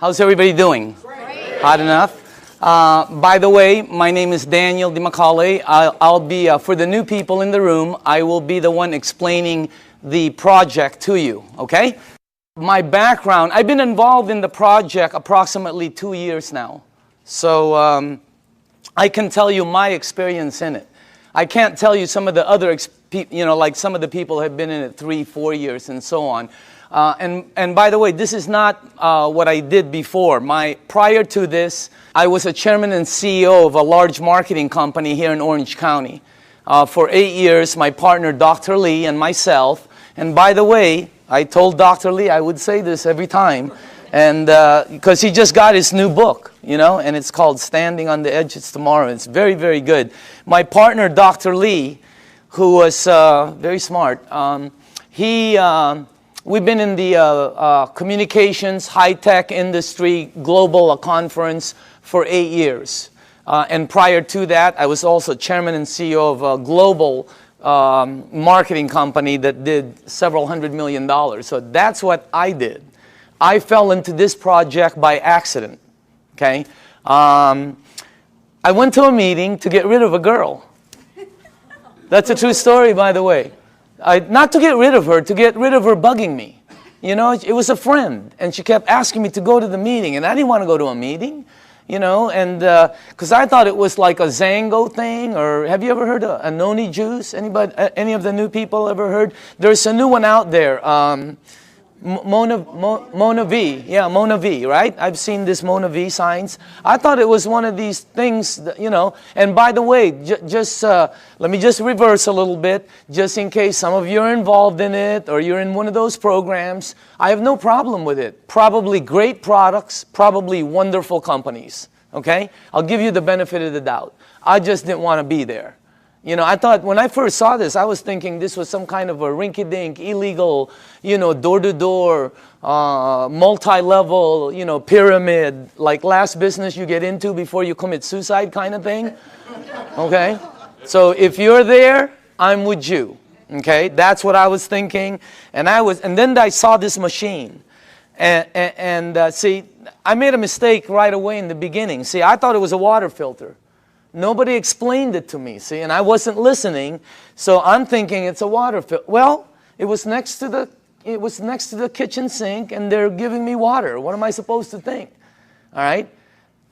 How's everybody doing? Great. Hot enough? By the way, my name is Daniel DiMacaulay. I'll be, for the new people in the room, I will be the one explaining the project to you, okay? My background, I've been involved in the project approximately 2 years now. So I can tell you my experience in it. I can't tell you some of the other, like some of the people have been in it 3-4 years and so on. And by the way, this is not what I did before. Prior to this, I was a chairman and CEO of a large marketing company here in Orange County. For 8 years, my partner, Dr. Lee, and myself. And by the way, I told Dr. Lee I would say this every time, and because he just got his new book, and it's called Standing on the Edges Tomorrow. It's very, very good. My partner, Dr. Lee, who was very smart, we've been in the communications, high-tech industry, global conference for 8 years. And prior to that, I was also chairman and CEO of a global marketing company that did several $100 million. So that's what I did. I fell into this project by accident, okay? I went to a meeting to get rid of a girl. That's a true story, by the way. Not to get rid of her, to get rid of her bugging me. It was a friend, and she kept asking me to go to the meeting, and I didn't want to go to a meeting, and because I thought it was like a Zango thing, or have you ever heard of a noni juice? Anybody, any of the new people ever heard? There's a new one out there, Mona V. Yeah, Mona V, right? I've seen this Mona V signs. I thought it was one of these things, that, and by the way, let me just reverse a little bit, just in case some of you are involved in it, or you're in one of those programs. I have no problem with it. Probably great products, probably wonderful companies, okay? I'll give you the benefit of the doubt. I just didn't want to be there. I thought when I first saw this, I was thinking this was some kind of a rinky-dink, illegal, door-to-door, multi-level, pyramid, like last business you get into before you commit suicide kind of thing. Okay? So if you're there, I'm with you. Okay? That's what I was thinking. And then I saw this machine. And see, I made a mistake right away in the beginning. See, I thought it was a water filter. Nobody explained it to me, see, and I wasn't listening, so I'm thinking it's a water filter. Well, it was next to the kitchen sink, and they're giving me water. What am I supposed to think? All right?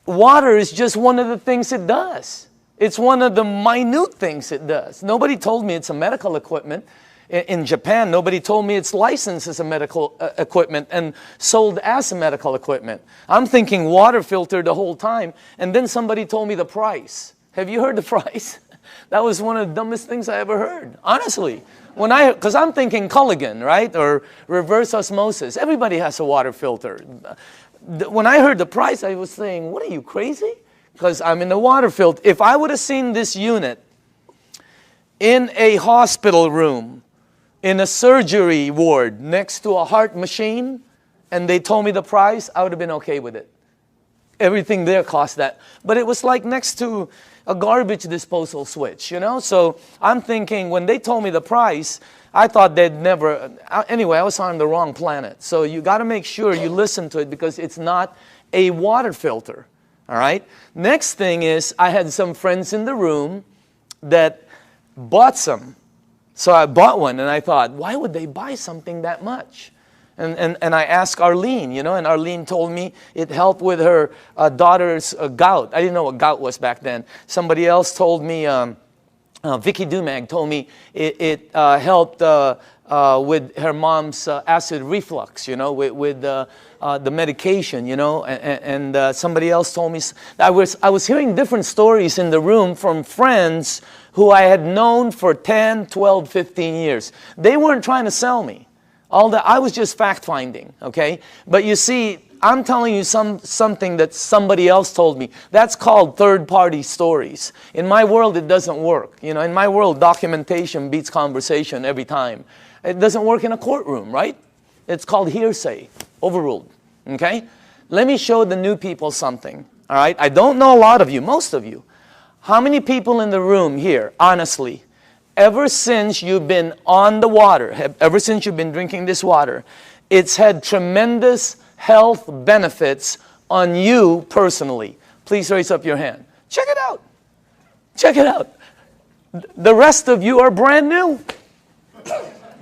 Water is just one of the things it does. It's one of the minute things it does. Nobody told me it's a medical equipment. In Japan, nobody told me it's licensed as a medical equipment and sold as a medical equipment. I'm thinking water filter the whole time, and then somebody told me the price. Have you heard the price? That was one of the dumbest things I ever heard, honestly. Because I'm thinking Culligan, right, or reverse osmosis. Everybody has a water filter. When I heard the price, I was saying, what are you, crazy? Because I'm in the water filter. If I would have seen this unit in a hospital room, in a surgery ward next to a heart machine, and they told me the price, I would have been okay with it. Everything there cost that. But it was like next to a garbage disposal switch, So I'm thinking, when they told me the price, I thought they'd never, anyway, I was on the wrong planet. So you got to make sure you listen to it, because it's not a water filter, all right? Next thing is, I had some friends in the room that bought some. So I bought one, and I thought, why would they buy something that much? And I asked Arlene, and Arlene told me it helped with her daughter's gout. I didn't know what gout was back then. Somebody else told me, Vicky Dumag told me it helped with her mom's acid reflux, with the medication, and somebody else told me. I was hearing different stories in the room from friends who I had known for 10, 12, 15 years. They weren't trying to sell me. I was just fact-finding, okay? But you see, I'm telling you something that somebody else told me. That's called third-party stories. In my world, it doesn't work. In my world, documentation beats conversation every time. It doesn't work in a courtroom, right? It's called hearsay, overruled, okay? Let me show the new people something, all right? I don't know a lot of you, most of you. How many people in the room here, honestly, ever since you've been on the water, ever since you've been drinking this water, it's had tremendous health benefits on you personally? Please raise up your hand. Check it out. Check it out. The rest of you are brand new.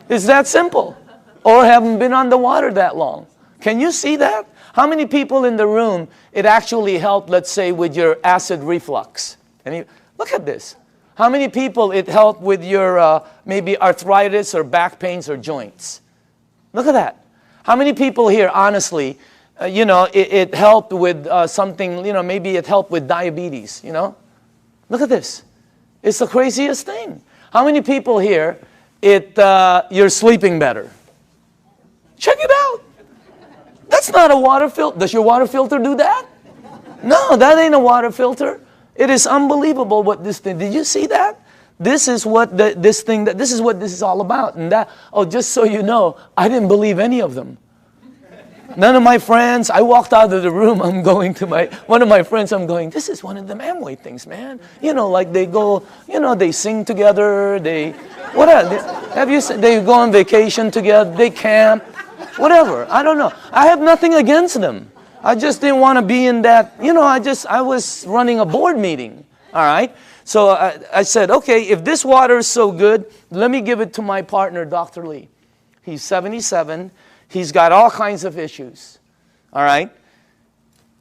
It's that simple. Or haven't been on the water that long. Can you see that? How many people in the room, it actually helped, let's say, with your acid reflux? Look at this. How many people it helped with your maybe arthritis or back pains or joints? Look at that. How many people here, honestly, it helped with something, maybe it helped with diabetes, Look at this. It's the craziest thing. How many people here, you're sleeping better? Check it out. That's not a water filter. Does your water filter do that? No, that ain't a water filter. It is unbelievable what this thing, did you see that? This is what this is what this is all about. And just so you know, I didn't believe any of them. None of my friends, I walked out of the room, I'm going to one of my friends, I'm going, this is one of them Amway things, man. Like they go, they sing together, they go on vacation together, they camp, whatever, I don't know. I have nothing against them. I just didn't want to be in that, I was running a board meeting, all right? So I said, okay, if this water is so good, let me give it to my partner, Dr. Lee. He's 77. He's got all kinds of issues, all right?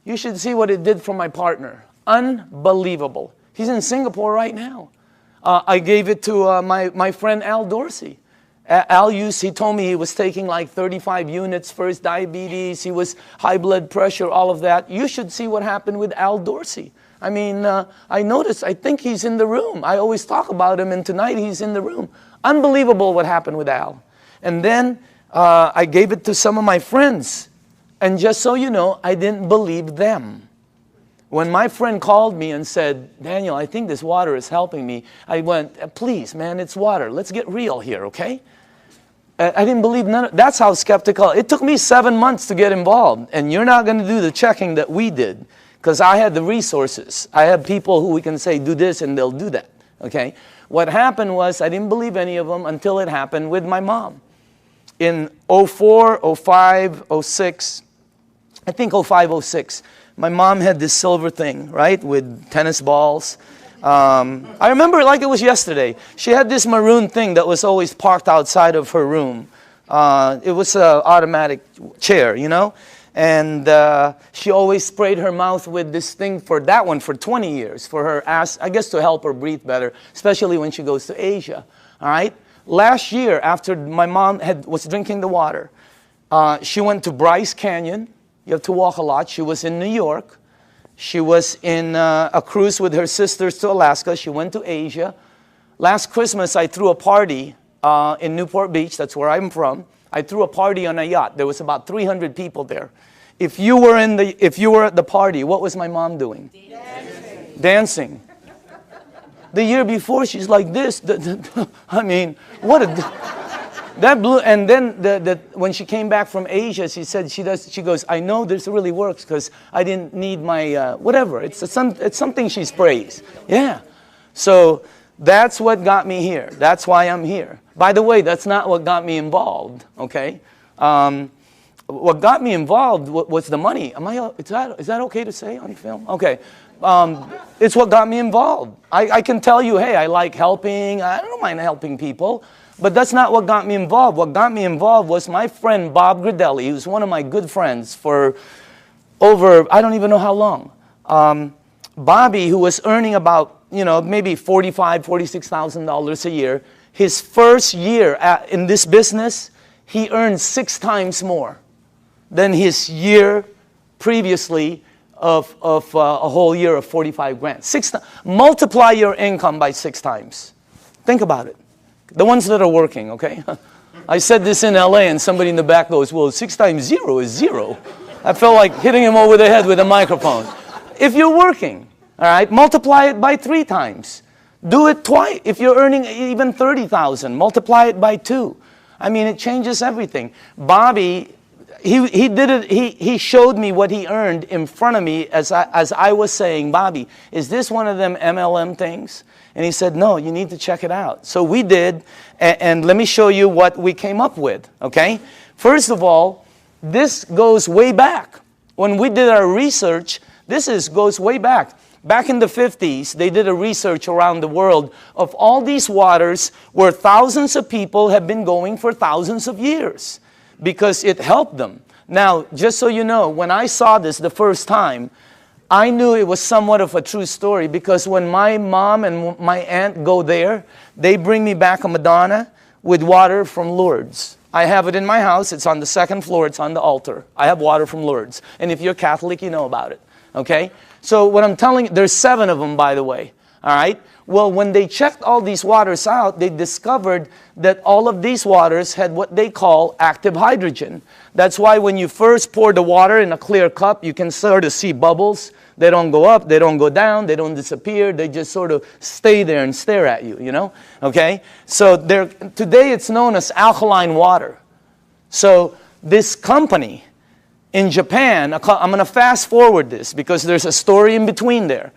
You should see what it did for my partner. Unbelievable. He's in Singapore right now. I gave it to my friend Al Dorsey. He told me he was taking like 35 units for his diabetes. He was high blood pressure, all of that. You should see what happened with Al Dorsey. I mean, I noticed, I think he's in the room. I always talk about him, and tonight he's in the room. Unbelievable what happened with Al. And then I gave it to some of my friends. And just so you know, I didn't believe them. When my friend called me and said, Daniel, I think this water is helping me, I went, please, man, it's water. Let's get real here, okay? I didn't believe none of, that's how skeptical. It took me 7 months to get involved. And you're not going to do the checking that we did, because I had the resources. I had people who we can say, do this, and they'll do that, okay? What happened was I didn't believe any of them until it happened with my mom. In 04, 05, 06, I think 05, 06, my mom had this silver thing, right, with tennis balls. I remember it like it was yesterday. She had this maroon thing that was always parked outside of her room. It was an automatic chair, And she always sprayed her mouth with this thing for 20 years, for her ass, I guess to help her breathe better, especially when she goes to Asia, all right? Last year, after my mom was drinking the water, she went to Bryce Canyon. You have to walk a lot. She was in New York. She was in a cruise with her sisters to Alaska. She went to Asia. Last Christmas, I threw a party in Newport Beach. That's where I'm from. I threw a party on a yacht. There was about 300 people there. If you were at the party, what was my mom doing? Dancing. The year before, she's like this. I mean, what a... That blew, and then when she came back from Asia, she said she goes, I know this really works because I didn't need my, whatever. It's something she sprays. Yeah. So that's what got me here. That's why I'm here. By the way, that's not what got me involved, okay? What got me involved was the money. Is that okay to say on film? Okay. It's what got me involved. I can tell you, hey, I like helping. I don't mind helping people. But that's not what got me involved. What got me involved was my friend Bob Gridelli, who's one of my good friends for over, I don't even know how long. Bobby, who was earning about, maybe $45,000, $46,000 a year, his first year in this business, he earned 6 times more than his year previously of a whole year of 45 grand. Multiply your income by 6 times. Think about it. The ones that are working, okay? I said this in LA and somebody in the back goes, well, 6 times 0 is 0. I felt like hitting him over the head with a microphone. If you're working, all right, multiply it by 3 times. Do it twice. If you're earning even 30,000, multiply it by 2. I mean, it changes everything. Bobby, he did it. He showed me what he earned in front of me as I was saying, Bobby, is this one of them MLM things? And he said, no, you need to check it out. So we did, and let me show you what we came up with, okay? First of all, this goes way back. When we did our research, goes way back. Back in the 50s, they did a research around the world of all these waters where thousands of people have been going for thousands of years because it helped them. Now, just so you know, when I saw this the first time, I knew it was somewhat of a true story because when my mom and my aunt go there, they bring me back a Madonna with water from Lourdes. I have it in my house. It's on the second floor. It's on the altar. I have water from Lourdes. And if you're Catholic, you know about it. Okay? So what I'm telling you, there's 7 of them, by the way. All right? Well, when they checked all these waters out, they discovered that all of these waters had what they call active hydrogen. That's why when you first pour the water in a clear cup, you can sort of see bubbles. They don't go up, they don't go down, they don't disappear. They just sort of stay there and stare at you, you know? Okay? So today it's known as alkaline water. So this company in Japan, I'm going to fast forward this because there's a story in between there.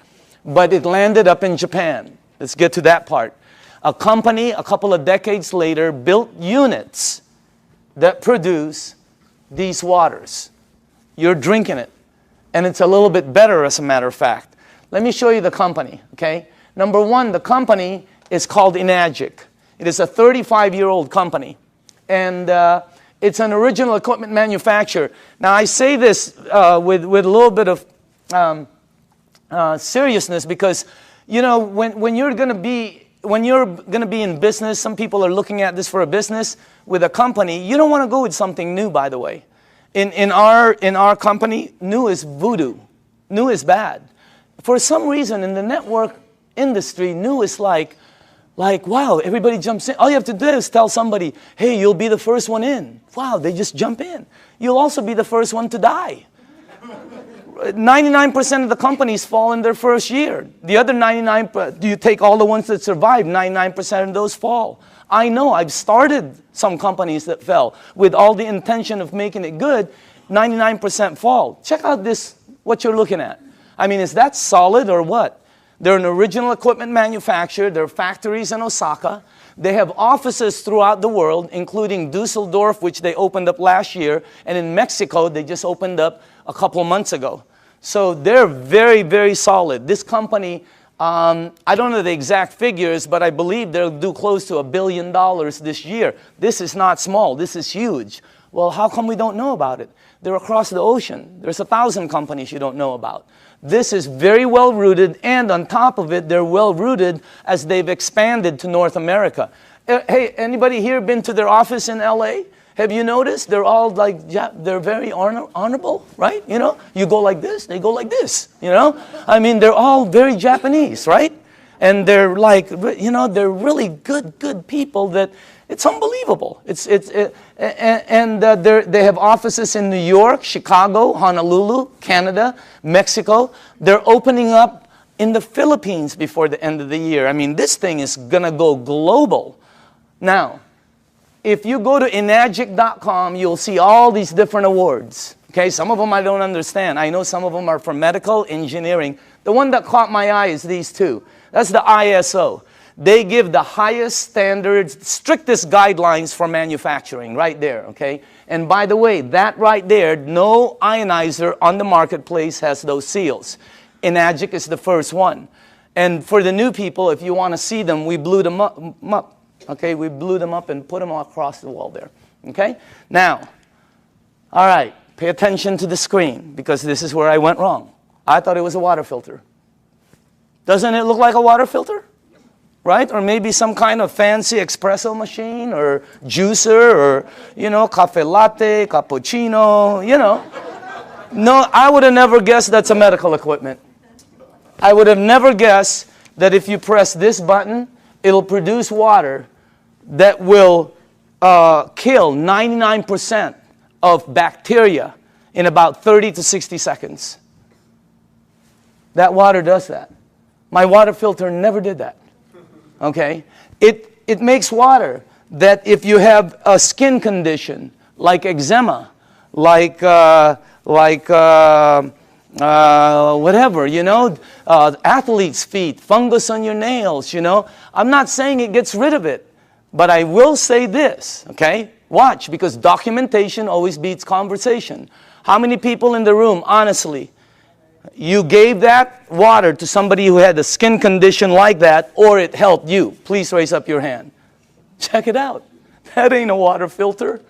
But it landed up in Japan. Let's get to that part. A company, a couple of decades later, built units that produce these waters. You're drinking it. And it's a little bit better, as a matter of fact. Let me show you the company, okay? Number 1, the company is called Enagic. It is a 35-year-old company. And it's an original equipment manufacturer. Now, I say this with a little bit of seriousness because, you know, when you're going to be in business, some people are looking at this for a business with a company. You don't want to go with something new, by the way. In our company, new is voodoo. New is bad. For some reason, in the network industry, new is like, wow, everybody jumps in. All you have to do is tell somebody, hey, you'll be the first one in. Wow, they just jump in. You'll also be the first one to die. 99% of the companies fall in their first year. The other 99%, do you take all the ones that survive, 99% of those fall. I know, I've started some companies that fell with all the intention of making it good. 99% fall. Check out this, what you're looking at. I mean, is that solid or what? They're an original equipment manufacturer. There are factories in Osaka. They have offices throughout the world, including Dusseldorf, which they opened up last year. And in Mexico, they just opened up a couple of months ago. So they're very, very solid. This company, I don't know the exact figures, but I believe they'll do close to $1 billion this year. This is not small. This is huge. Well, how come we don't know about it? They're across the ocean. There's 1,000 companies you don't know about. This is very well rooted, and on top of it, they're well rooted as they've expanded to North America. Hey, anybody here been to their office in LA? Have you noticed? They're all like, they're very honorable, right? You know, you go like this, they go like this, you know? I mean, they're all very Japanese, right? And they're like, you know, they're really good people that it's unbelievable. They have offices in New York, Chicago, Honolulu, Canada, Mexico. They're opening up in the Philippines before the end of the year. I mean, this thing is going to go global. Now, if you go to enagic.com, you'll see all these different awards. Okay, some of them I don't understand. I know some of them are for medical, engineering. The one that caught my eye is these two. That's the ISO. They give the highest standards, strictest guidelines for manufacturing right there, okay? And by the way, that right there, no ionizer on the marketplace has those seals. Enagic is the first one. And for the new people, if you want to see them, we blew them up. Okay, we blew them up and put them across the wall there. Okay? Now, all right, pay attention to the screen because this is where I went wrong. I thought it was a water filter. Doesn't it look like a water filter? Right? Or maybe some kind of fancy espresso machine or juicer or, you know, cafe latte, cappuccino, you know. No, I would have never guessed that's a medical equipment. I would have never guessed that if you press this button, it'll produce water that will kill 99% of bacteria in about 30 to 60 seconds. That water does that. My water filter never did that. Okay? It makes water that if you have a skin condition like eczema, like whatever, you know, athlete's feet, fungus on your nails, you know. I'm not saying it gets rid of it, but I will say this, okay? Watch, because documentation always beats conversation. How many people in the room, honestly, you gave that water to somebody who had a skin condition like that, or it helped you? Please raise up your hand. Check it out. That ain't a water filter.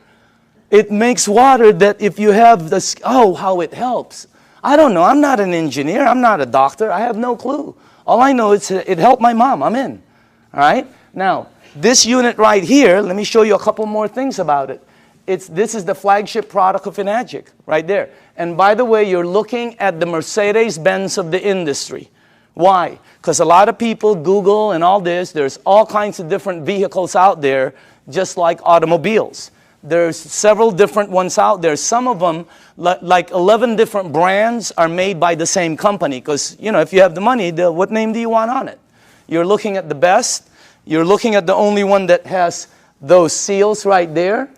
It makes water that if you have this, oh, how it helps. I don't know. I'm not an engineer. I'm not a doctor. I have no clue. All I know is it helped my mom. I'm in. All right? Now, this unit right here, let me show you a couple more things about it. This is the flagship product of enagic, right there. And by the way, you're looking at the Mercedes-Benz of the industry. Why? Because a lot of people Google and all this. There's all kinds of different vehicles out there, just like automobiles. There's several different ones out there. Some of them, like 11 different brands, are made by the same company. Because, you know, if you have the money, what name do you want on it? You're looking at the best. You're looking at the only one that has those seals right there.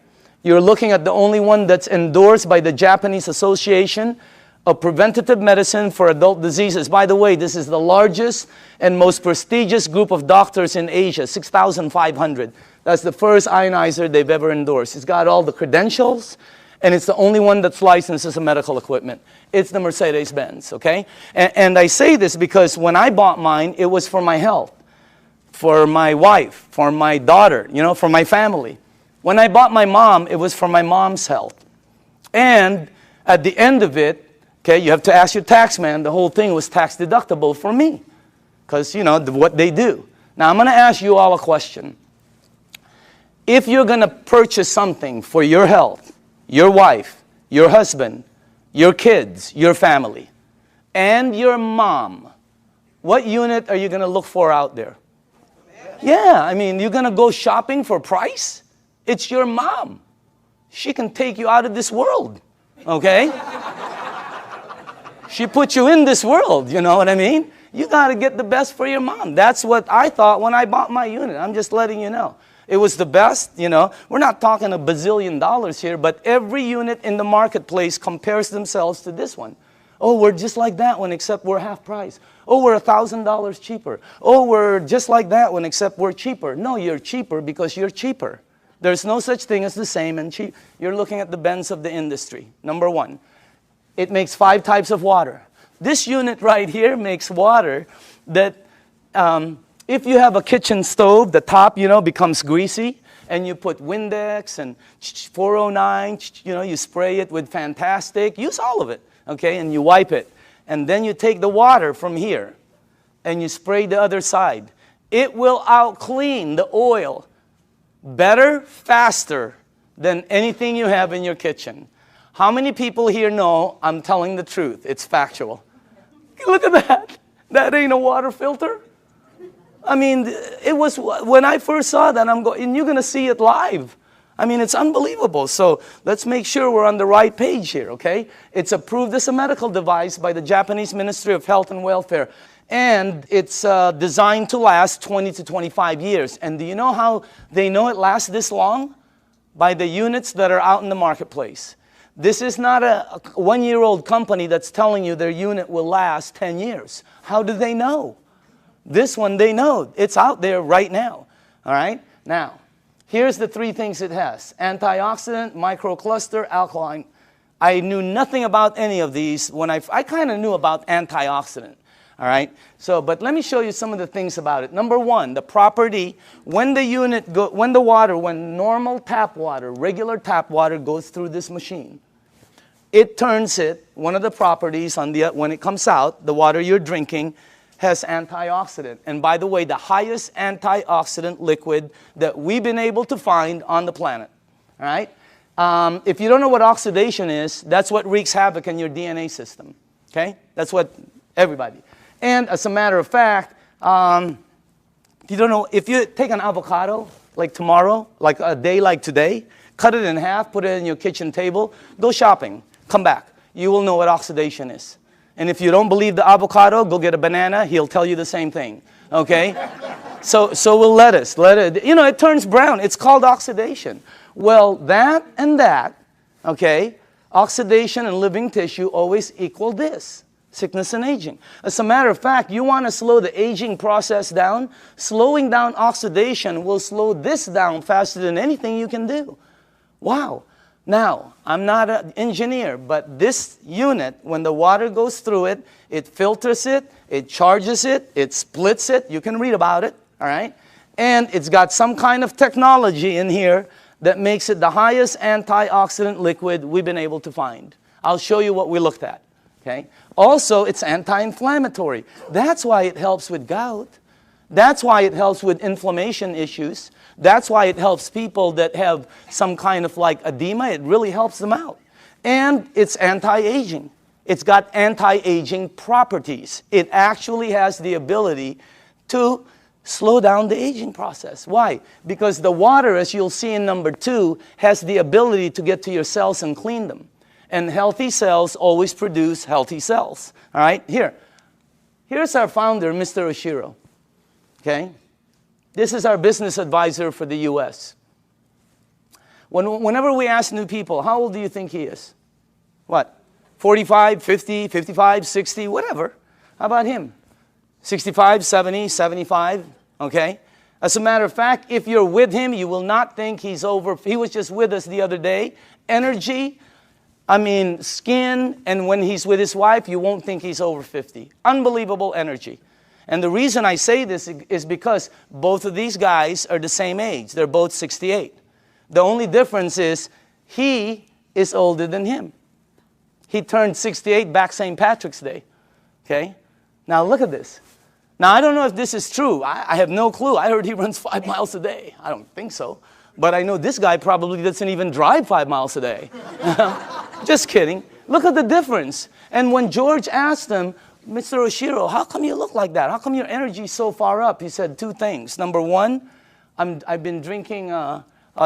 You're looking at the only one that's endorsed by the Japanese Association of Preventative Medicine for Adult Diseases. By the way, this is the largest and most prestigious group of doctors in Asia, 6,500. That's the first ionizer they've ever endorsed. It's got all the credentials, and it's the only one that's licensed as a medical equipment. It's the Mercedes-Benz, okay? And I say this because when I bought mine, it was for my health, for my wife, for my daughter, you know, for my family. When I bought my mom, it was for my mom's health. And at the end of it, okay, you have to ask your tax man, the whole thing was tax deductible for me. Because, you know, what they do. Now, I'm going to ask you all a question. If you're going to purchase something for your health, your wife, your husband, your kids, your family, and your mom, what unit are you going to look for out there? Yeah, I mean, you're going to go shopping for price? It's your mom. She can take you out of this world, okay? She put you in this world, you know what I mean? You got to get the best for your mom. That's what I thought when I bought my unit. I'm just letting you know. It was the best, you know. We're not talking $1 bazillion here, but every unit in the marketplace compares themselves to this one. Oh, we're just like that one, except we're half price. Oh, we're $1,000 cheaper. Oh, we're just like that one, except we're cheaper. No, you're cheaper because you're cheaper. There's no such thing as the same and cheap. You're looking at the Benz of the industry. Number one, it makes 5 types of water. This unit right here makes water that if you have a kitchen stove, the top, you know, becomes greasy, and you put Windex and 409, you know, you spray it with Fantastic. Use all of it, okay, and you wipe it. And then you take the water from here, and you spray the other side. It will out-clean the oil better, faster than anything you have in your kitchen. How many people here know I'm telling the truth? It's factual. Look at that. That ain't a water filter. I mean, it was, when I first saw that, I'm going, and you're going to see it live. I mean, it's unbelievable. So let's make sure we're on the right page here, okay? It's approved as a medical device by the Japanese Ministry of Health and Welfare. And it's designed to last 20 to 25 years. And do you know how they know it lasts this long? By the units that are out in the marketplace. This is not a one-year-old company that's telling you their unit will last 10 years. How do they know? This one, they know. It's out there right now. All right? Now, here's the 3 things it has. Antioxidant, microcluster, alkaline. I knew nothing about any of these. When I kind of knew about antioxidant. All right, so, but let me show you some of the things about it. Number one, the property, when normal tap water, regular tap water goes through this machine, it turns it, one of the properties when it comes out, the water you're drinking has antioxidant. And by the way, the highest antioxidant liquid that we've been able to find on the planet. All right, if you don't know what oxidation is, that's what wreaks havoc in your DNA system. Okay, that's what everybody. And as a matter of fact, you don't know, if you take an avocado, like tomorrow, like a day like today, cut it in half, put it in your kitchen table, go shopping, come back. You will know what oxidation is. And if you don't believe the avocado, go get a banana, he'll tell you the same thing, okay? So will lettuce, you know, it turns brown. It's called oxidation. Well, that and that, okay, oxidation and living tissue always equal this. Sickness and aging. As a matter of fact, you want to slow the aging process down, slowing down oxidation will slow this down faster than anything you can do. Wow. Now, I'm not an engineer, but this unit, when the water goes through it, it filters it, it charges it, it splits it. You can read about it, all right? And it's got some kind of technology in here that makes it the highest antioxidant liquid we've been able to find. I'll show you what we looked at, okay? Also, it's anti-inflammatory. That's why it helps with gout. That's why it helps with inflammation issues. That's why it helps people that have some kind of like edema. It really helps them out. And it's anti-aging. It's got anti-aging properties. It actually has the ability to slow down the aging process. Why? Because the water, as you'll see in number 2, has the ability to get to your cells and clean them. And healthy cells always produce healthy cells. All right? Here's our founder, Mr. Oshiro. Okay? This is our business advisor for the U.S. Whenever we ask new people, how old do you think he is? What? 45, 50, 55, 60, whatever. How about him? 65, 70, 75, okay? As a matter of fact, if you're with him, you will not think he's over. He was just with us the other day. Energy, skin, and when he's with his wife, you won't think he's over 50. Unbelievable energy. And the reason I say this is because both of these guys are the same age. They're both 68. The only difference is he is older than him. He turned 68 back St. Patrick's Day. Okay? Now look at this. Now I don't know if this is true. I have no clue. I heard he runs 5 miles a day. I don't think so. But I know this guy probably doesn't even drive 5 miles a day. Just kidding. Look at the difference. And when George asked him, Mr. Oshiro, how come you look like that? How come your energy is so far up? He said 2 things. Number 1, I've been drinking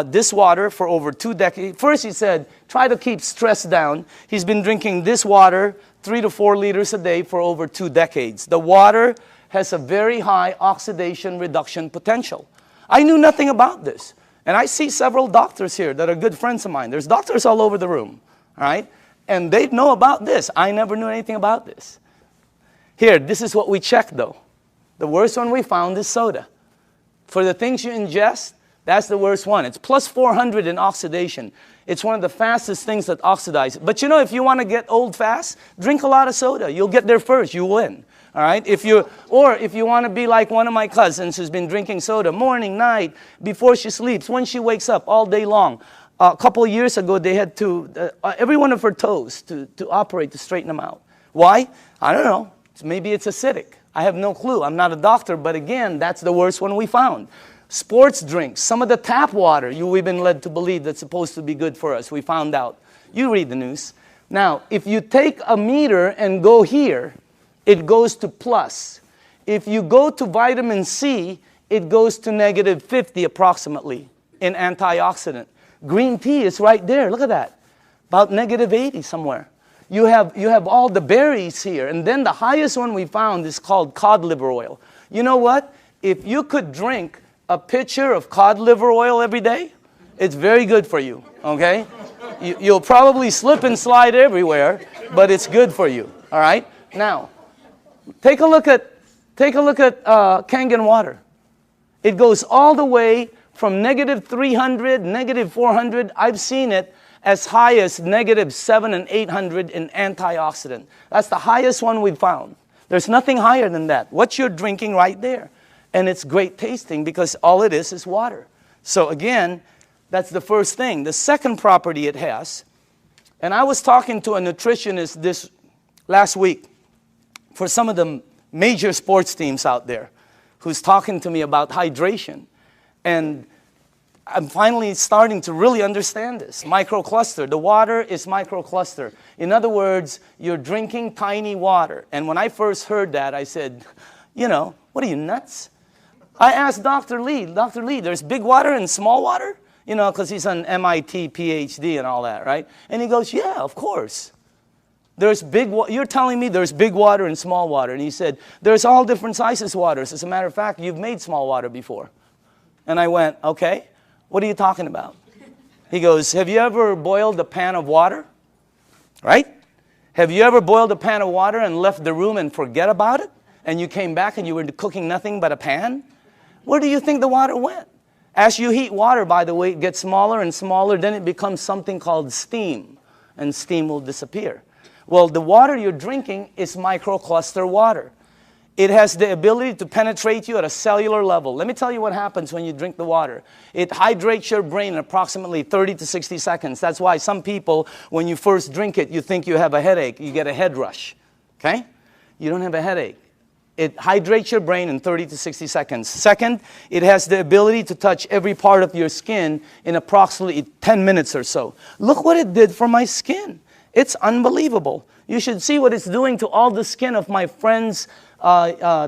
this water for over 2 decades. First, he said, try to keep stress down. He's been drinking this water 3 to 4 liters a day for over 2 decades. The water has a very high oxidation reduction potential. I knew nothing about this. And I see several doctors here that are good friends of mine. There's doctors all over the room, all right? And they know about this. I never knew anything about this. Here, this is what we checked, though. The worst one we found is soda. For the things you ingest, that's the worst one. It's plus 400 in oxidation. It's one of the fastest things that oxidize. But you know, if you want to get old fast, drink a lot of soda. You'll get there first. You win. All right? If you want to be like one of my cousins who's been drinking soda morning, night, before she sleeps, when she wakes up, all day long. A couple of years ago, they had to, every one of her toes to operate to straighten them out. Why? I don't know. Maybe it's acidic. I have no clue. I'm not a doctor, but again, that's the worst one we found. Sports drinks, some of the tap water we've been led to believe that's supposed to be good for us. We found out. You read the news. Now, if you take a meter and go here, it goes to plus. If you go to vitamin C, it goes to negative 50 approximately in antioxidant. Green tea is right there. Look at that. About negative 80 somewhere. You have all the berries here. And then the highest one we found is called cod liver oil. You know what? If you could drink a pitcher of cod liver oil every day, it's very good for you, okay? You'll probably slip and slide everywhere, but it's good for you, all right? Now, take a look at Kangen water. It goes all the way from negative 300, negative 400. I've seen it as high as negative 700 and 800 in antioxidant. That's the highest one we've found. There's nothing higher than that. What you're drinking right there. And it's great tasting because all it is water. So again, that's the first thing. The second property it has, and I was talking to a nutritionist this last week for some of the major sports teams out there who's talking to me about hydration. And I'm finally starting to really understand this. Microcluster. The water is microcluster. In other words, you're drinking tiny water. And when I first heard that, I said, what are you, nuts? I asked Dr. Lee, there's big water and small water? Because he's an MIT PhD and all that, right? And he goes, yeah, of course. You're telling me there's big water and small water. And he said, there's all different sizes waters. As a matter of fact, you've made small water before. And I went, okay. What are you talking about? He goes, have you ever boiled a pan of water? Right? Have you ever boiled a pan of water and left the room and forget about it? And you came back and you were cooking nothing but a pan? Where do you think the water went? As you heat water, by the way, it gets smaller and smaller, then it becomes something called steam, and steam will disappear. Well, the water you're drinking is microcluster water. It has the ability to penetrate you at a cellular level. Let me tell you what happens when you drink the water. It hydrates your brain in approximately 30 to 60 seconds. That's why some people, when you first drink it, you think you have a headache. You get a head rush, okay? You don't have a headache. It hydrates your brain in 30 to 60 seconds. Second, it has the ability to touch every part of your skin in approximately 10 minutes or so. Look what it did for my skin. It's unbelievable. You should see what it's doing to all the skin of my friends'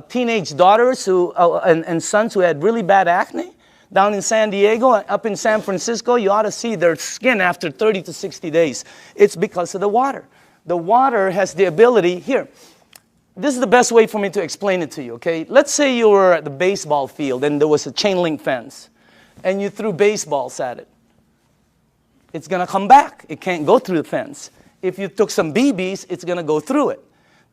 teenage daughters and sons who had really bad acne. Down in San Diego, up in San Francisco, you ought to see their skin after 30 to 60 days. It's because of the water. The water has the ability, here, this is the best way for me to explain it to you, okay? Let's say you were at the baseball field and there was a chain link fence and you threw baseballs at it. It's going to come back. It can't go through the fence. If you took some BBs, it's going to go through it.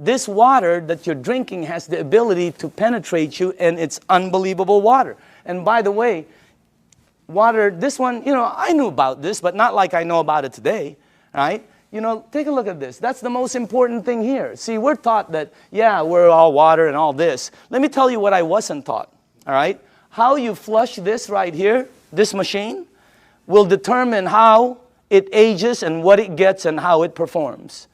This water that you're drinking has the ability to penetrate you, and it's unbelievable water. And by the way, water, this one, you know, I knew about this, but not like I know about it today, right? You know, take a look at this. That's the most important thing here. See, we're taught that, yeah, we're all water and all this. Let me tell you what I wasn't taught, all right? How you flush this right here, this machine, will determine how it ages and what it gets and how it performs.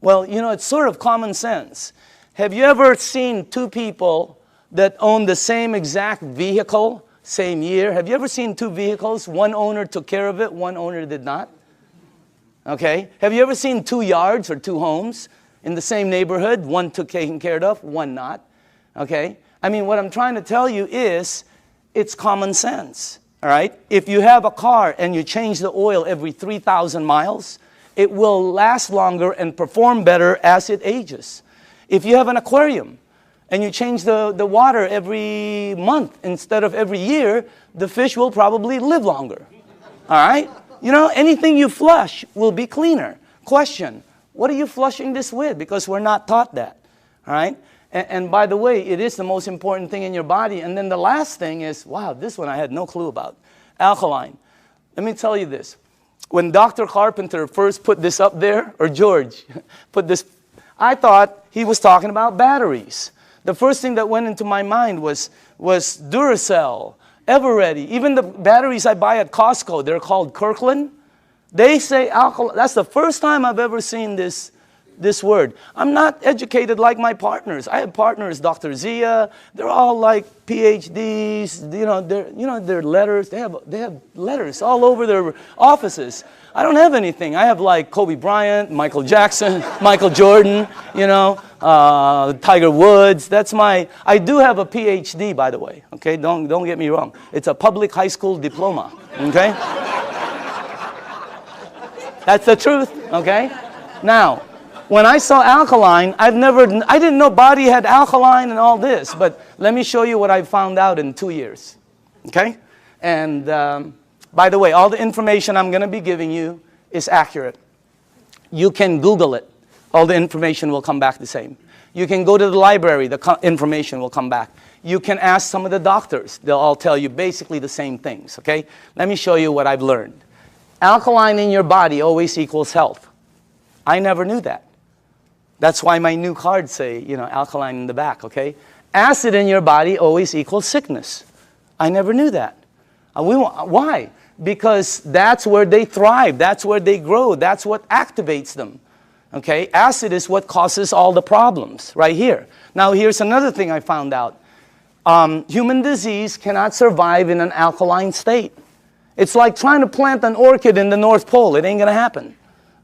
Well, you know, it's sort of common sense. Have you ever seen two people that own the same exact vehicle, same year? Have you ever seen two vehicles? One owner took care of it, one owner did not. Okay? Have you ever seen two yards or two homes in the same neighborhood? One took taken care of, one not. Okay? I mean, what I'm trying to tell you is it's common sense. All right? If you have a car and you change the oil every 3,000 miles, it will last longer and perform better as it ages. If you have an aquarium and you change the water every month instead of every year, the fish will probably live longer. All right? You know, anything you flush will be cleaner. Question, what are you flushing this with? Because we're not taught that. All right? And by the way, it is the most important thing in your body. And then the last thing is, wow, this one I had no clue about. Alkaline. Let me tell you this. When Dr. Carpenter first put this up there, or George put this, I thought he was talking about batteries. The first thing that went into my mind was Duracell, Eveready. Even the batteries I buy at Costco, they're called Kirkland. They say alkaline. That's the first time I've ever seen this word. I'm not educated like my partners. I have partners, Dr. Zia. They're all like PhDs. You know, their letters. They have letters all over their offices. I don't have anything. I have like Kobe Bryant, Michael Jackson, Michael Jordan. You know, Tiger Woods. That's my. I do have a PhD, by the way. Okay, don't get me wrong. It's a public high school diploma. Okay, that's the truth. Okay, now. When I saw alkaline, I didn't know body had alkaline and all this, but let me show you what I found out in 2 years, okay? And by the way, all the information I'm going to be giving you is accurate. You can Google it. All the information will come back the same. You can go to the library. The information will come back. You can ask some of the doctors. They'll all tell you basically the same things, okay? Let me show you what I've learned. Alkaline in your body always equals health. I never knew that. That's why my new cards say, you know, alkaline in the back, okay? Acid in your body always equals sickness. I never knew that. Why? Because that's where they thrive. That's where they grow. That's what activates them, okay? Acid is what causes all the problems right here. Now, here's another thing I found out. Human disease cannot survive in an alkaline state. It's like trying to plant an orchid in the North Pole. It ain't going to happen,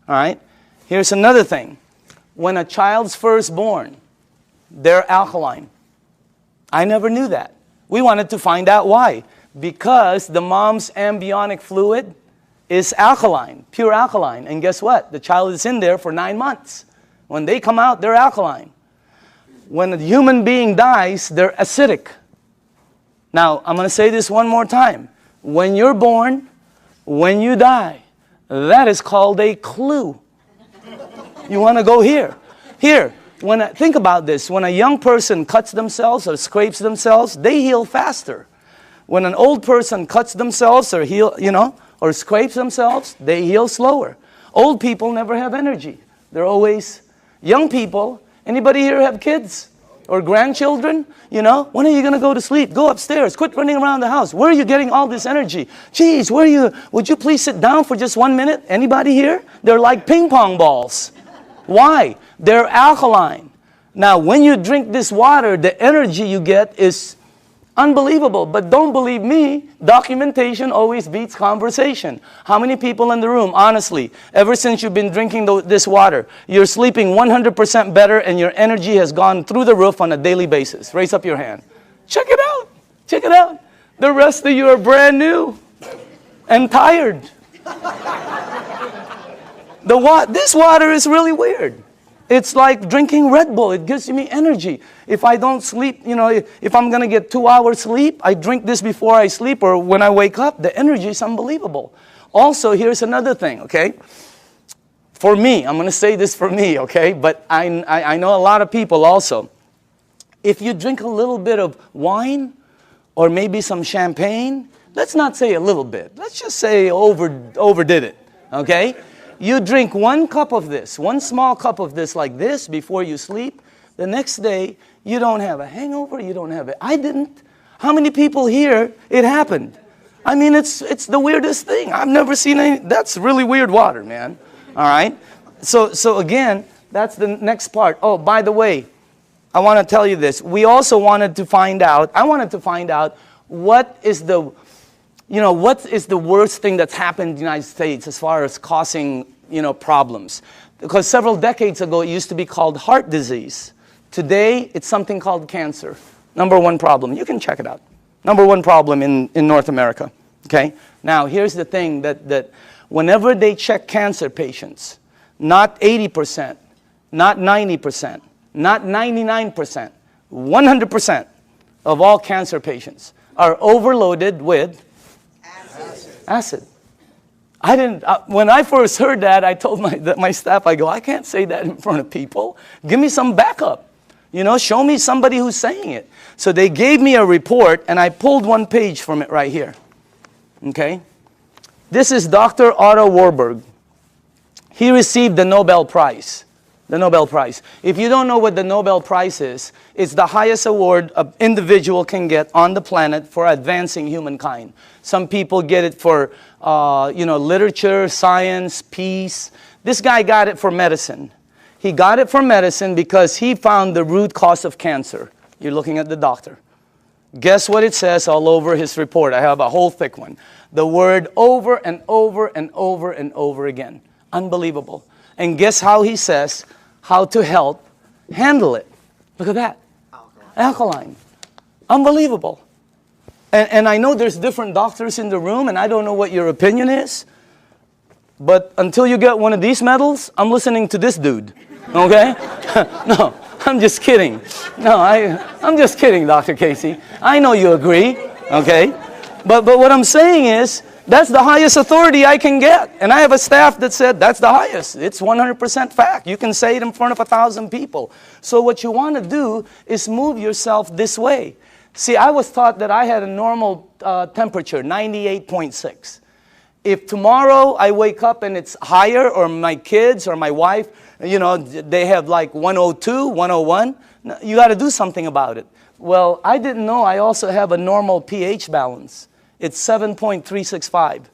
all right? Here's another thing. When a child's first born, they're alkaline. I never knew that. We wanted to find out why. Because the mom's amniotic fluid is alkaline, pure alkaline. And guess what? The child is in there for 9 months. When they come out, they're alkaline. When a human being dies, they're acidic. Now, I'm going to say this one more time. When you're born, when you die, that is called a clue. You want to go here. Here, think about this. When a young person cuts themselves or scrapes themselves, they heal faster. When an old person cuts themselves or or scrapes themselves, they heal slower. Old people never have energy. They're always young people. Anybody here have kids or grandchildren? When are you going to go to sleep? Go upstairs. Quit running around the house. Where are you getting all this energy? Geez, would you please sit down for just 1 minute? Anybody here? They're like ping pong balls. Why? They're alkaline. Now, when you drink this water, the energy you get is unbelievable. But don't believe me, documentation always beats conversation. How many people in the room, honestly, ever since you've been drinking this water, you're sleeping 100% better and your energy has gone through the roof on a daily basis? Raise up your hand. Check it out. Check it out. The rest of you are brand new and tired. This water is really weird. It's like drinking Red Bull. It gives me energy. If I don't sleep, if I'm going to get 2 hours sleep, I drink this before I sleep or when I wake up. The energy is unbelievable. Also, here's another thing, okay? For me, I'm going to say this for me, okay? But I know a lot of people also. If you drink a little bit of wine or maybe some champagne, let's not say a little bit. Let's just say overdid it, okay? You drink 1 cup of this, 1 small cup of this like this before you sleep. The next day, you don't have a hangover, you don't have it. I didn't. How many people here, it happened? I mean, it's the weirdest thing. I've never seen any. That's really weird water, man. All right? So again, that's the next part. Oh, by the way, I want to tell you this. I wanted to find out what is the worst thing that's happened in the United States as far as causing, problems? Because several decades ago, it used to be called heart disease. Today, it's something called cancer. Number 1 problem. You can check it out. Number 1 problem in North America. Okay? Now, here's the thing that whenever they check cancer patients, not 80%, not 90%, not 99%, 100% of all cancer patients are overloaded with acid. When I first heard that, I told my staff, I can't say that in front of people. Give me some backup. Show me somebody who's saying it. So they gave me a report, and I pulled 1 page from it right here. Okay? This is Dr. Otto Warburg. He received the Nobel Prize. The Nobel Prize. If you don't know what the Nobel Prize is, it's the highest award an individual can get on the planet for advancing humankind. Some people get it for, literature, science, peace. This guy got it for medicine. He got it for medicine because he found the root cause of cancer. You're looking at the doctor. Guess what it says all over his report? I have a whole thick one. The word over and over and over and over again. Unbelievable. And guess how he says how to help handle it. Look at that. Alkaline. Unbelievable. And I know there's different doctors in the room, and I don't know what your opinion is. But until you get one of these medals, I'm listening to this dude. Okay? No, I'm just kidding. No, I'm just kidding, Dr. Casey. I know you agree. Okay? But what I'm saying is, that's the highest authority I can get. And I have a staff that said that's the highest. It's 100% fact. You can say it in front of 1,000 people. So what you want to do is move yourself this way. See, I was taught that I had a normal temperature, 98.6. If tomorrow I wake up and it's higher, or my kids or my wife, they have like 102, 101, you got to do something about it. Well, I didn't know I also have a normal pH balance. It's 7.365.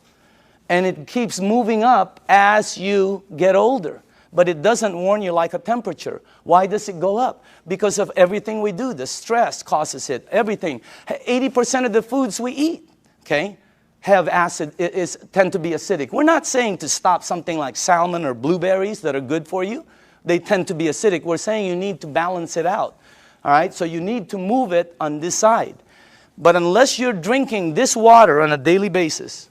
And it keeps moving up as you get older. But it doesn't warn you like a temperature. Why does it go up? Because of everything we do. The stress causes it. Everything. 80% of the foods we eat, okay, have acid, tend to be acidic. We're not saying to stop something like salmon or blueberries that are good for you. They tend to be acidic. We're saying you need to balance it out. All right? So you need to move it on this side. But unless you're drinking this water on a daily basis,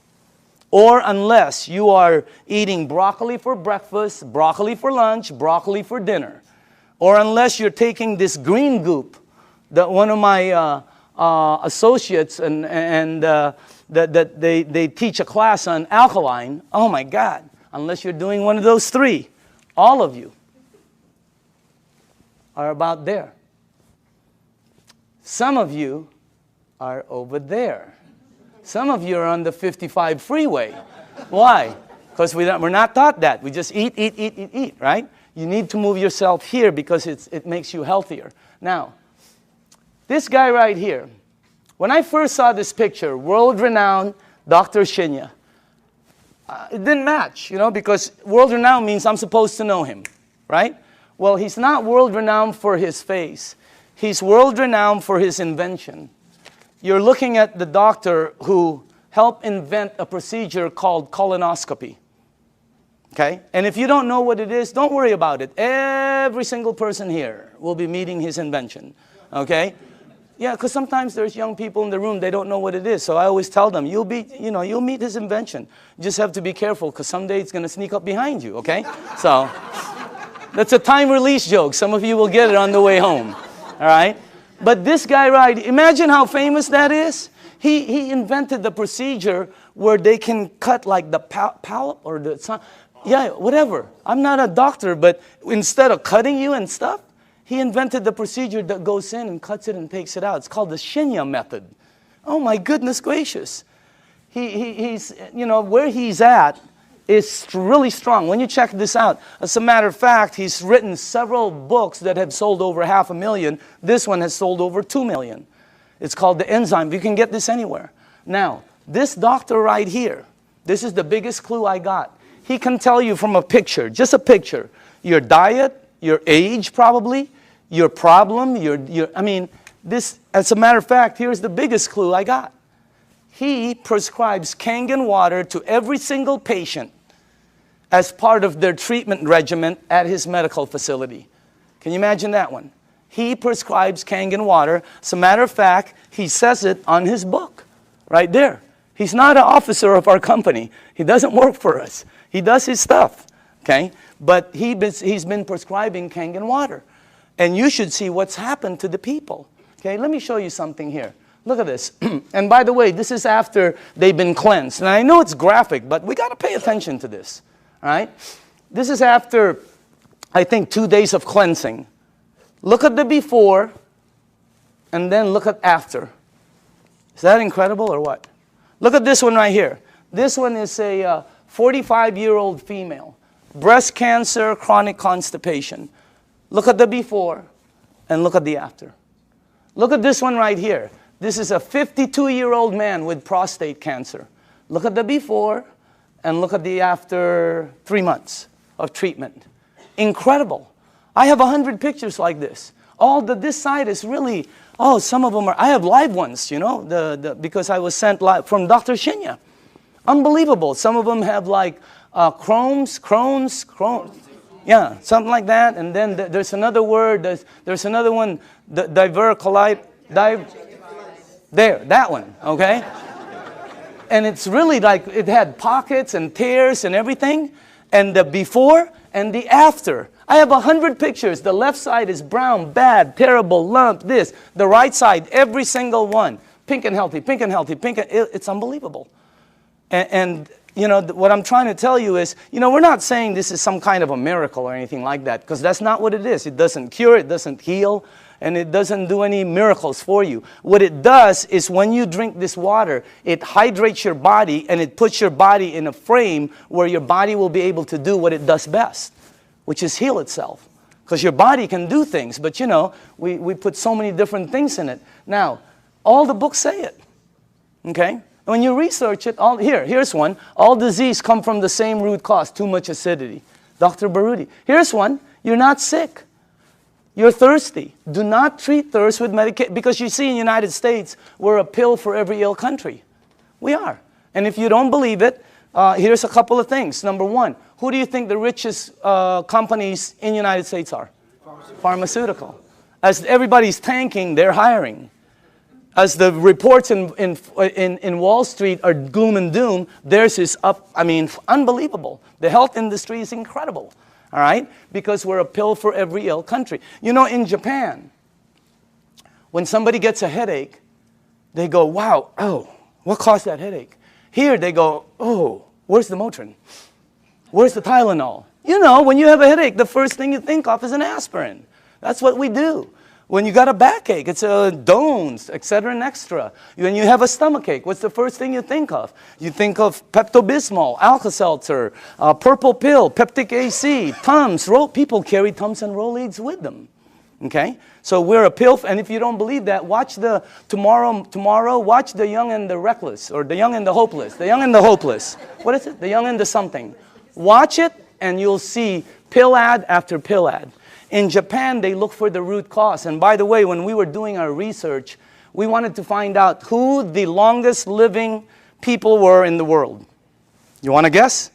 or unless you are eating broccoli for breakfast, broccoli for lunch, broccoli for dinner, or unless you're taking this green goop that one of my associates that they teach a class on alkaline, oh my God, unless you're doing one of those 3, all of you are about there. Some of you are over there. Some of you are on the 55 freeway. Why? Because we're not taught that. We just eat, right? You need to move yourself here because it makes you healthier. Now, this guy right here, when I first saw this picture, world-renowned Dr. Shinya, it didn't match, because world-renowned means I'm supposed to know him, right? Well, he's not world-renowned for his face. He's world-renowned for his invention. You're looking at the doctor who helped invent a procedure called colonoscopy. Okay? And if you don't know what it is, don't worry about it. Every single person here will be meeting his invention. Okay? Yeah, because sometimes there's young people in the room, they don't know what it is. So I always tell them, you'll meet his invention. You just have to be careful because someday it's going to sneak up behind you, okay? So that's a time release joke. Some of you will get it on the way home. All right? But this guy, right, imagine how famous that is. He invented the procedure where they can cut like the polyp or the, yeah, whatever. I'm not a doctor, but instead of cutting you and stuff, he invented the procedure that goes in and cuts it and takes it out. It's called the Shinya method. Oh my goodness gracious. He's, where he's at is really strong. When you check this out, as a matter of fact, he's written several books that have sold over 500,000. This one has sold over 2 million. It's called the enzyme. You can get this anywhere. Now, this doctor right here, this is the biggest clue I got. He can tell you from a picture, just a picture, your diet, your age probably, your problem, this, as a matter of fact, here's the biggest clue I got. He prescribes Kangen water to every single patient as part of their treatment regimen at his medical facility. Can you imagine that one? He prescribes Kangen water. As a matter of fact, he says it on his book, right there. He's not an officer of our company. He doesn't work for us. He does his stuff, okay? But he's been prescribing Kangen water. And you should see what's happened to the people, okay? Let me show you something here. Look at this. And by the way, this is after they've been cleansed. And I know it's graphic, but we got to pay attention to this, all right? This is after, I think, 2 days of cleansing. Look at the before, and then look at after. Is that incredible or what? Look at this one right here. This one is a 45-year-old female. Breast cancer, chronic constipation. Look at the before, and look at the after. Look at this one right here. This is a 52-year-old man with prostate cancer. Look at the before, and look at the after 3 months of treatment. Incredible. I have 100 pictures like this. This side is really, some of them are, I have live ones, because I was sent live from Dr. Shinya. Unbelievable. Some of them have like Crohn's. Yeah, something like that. And then there's another word, there's another one, diverticulite, that one, okay? And it's really like, it had pockets and tears and everything. And the before and the after. I have 100 pictures. The left side is brown, bad, terrible, lump, this. The right side, every single one. Pink and healthy, pink and healthy, it's unbelievable. And what I'm trying to tell you is, we're not saying this is some kind of a miracle or anything like that, because that's not what it is. It doesn't cure, it doesn't heal, and it doesn't do any miracles for you. What it does is when you drink this water, it hydrates your body, and it puts your body in a frame where your body will be able to do what it does best, which is heal itself. Because your body can do things, but we put so many different things in it. Now, all the books say it, okay? When you research it, here's one. All disease come from the same root cause, too much acidity. Dr. Baruti. Here's one. You're not sick. You're thirsty. Do not treat thirst with medication. Because you see in the United States, we're a pill for every ill country. We are. And if you don't believe it, here's a couple of things. Number one, who do you think the richest companies in the United States are? Pharmaceutical. As everybody's tanking, they're hiring. As the reports in Wall Street are gloom and doom, theirs is up, unbelievable. The health industry is incredible, all right? Because we're a pill for every ill country. In Japan, when somebody gets a headache, they go, wow, what caused that headache? Here they go, where's the Motrin? Where's the Tylenol? When you have a headache, the first thing you think of is an aspirin. That's what we do. When you got a backache, it's a Dones, etc. and extra. When you have a stomachache, what's the first thing you think of? You think of Pepto-Bismol, Alka-Seltzer, Purple Pill, Peptic AC, Tums. People carry Tums and Rolaids with them. Okay? So we're a pill, and if you don't believe that, watch tomorrow, watch The Young and the Reckless, or The Young and the Hopeless. The Young and the Hopeless. What is it? The Young and the something. Watch it, and you'll see pill ad after pill ad. In Japan, they look for the root cause. And by the way, when we were doing our research, we wanted to find out who the longest living people were in the world. You want to guess?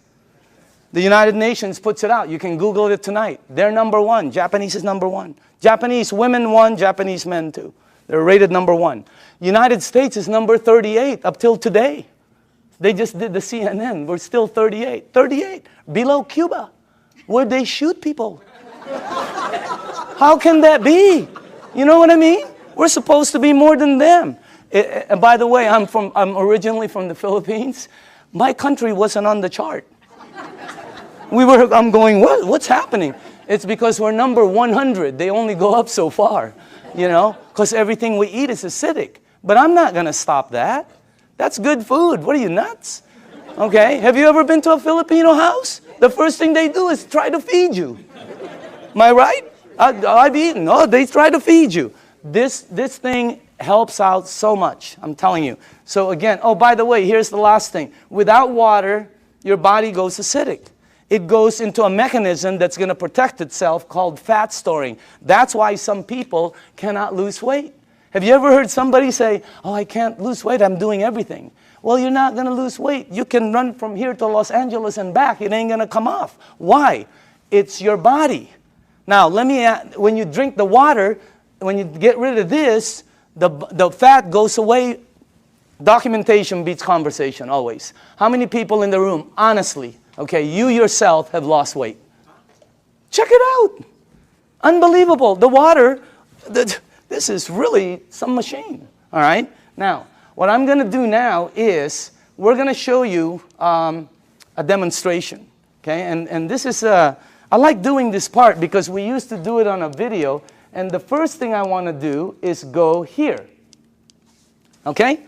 The United Nations puts it out. You can Google it tonight. They're number one. Japanese is number one. Japanese women one, Japanese men two. They're rated number one. United States is number 38 up till today. They just did the CNN. We're still 38. 38. Below Cuba, where they shoot people. How can that be? You know what I mean? We're supposed to be more than them. And by the way, I'm originally from the Philippines. My country wasn't on the chart. I'm going, what's happening? It's because we're number 100. They only go up so far, you know, because everything we eat is acidic. But I'm not going to stop that. That's good food. What are you, nuts? Okay, have you ever been to a Filipino house? The first thing they do is try to feed you. Am I right? I've eaten. Oh, they try to feed you. This thing helps out so much, I'm telling you. So again, oh, by the way, here's the last thing. Without water, your body goes acidic. It goes into a mechanism that's going to protect itself called fat storing. That's why some people cannot lose weight. Have you ever heard somebody say, oh, I can't lose weight, I'm doing everything? Well, you're not going to lose weight. You can run from here to Los Angeles and back. It ain't going to come off. Why? It's your body. Now, when you drink the water, when you get rid of this, the fat goes away. Documentation beats conversation, always. How many people in the room, honestly, okay, you yourself have lost weight? Check it out. Unbelievable. The water, this is really some machine. All right? Now, what I'm going to do now is we're going to show you a demonstration. Okay? And this is I like doing this part because we used to do it on a video. And the first thing I want to do is go here. Okay?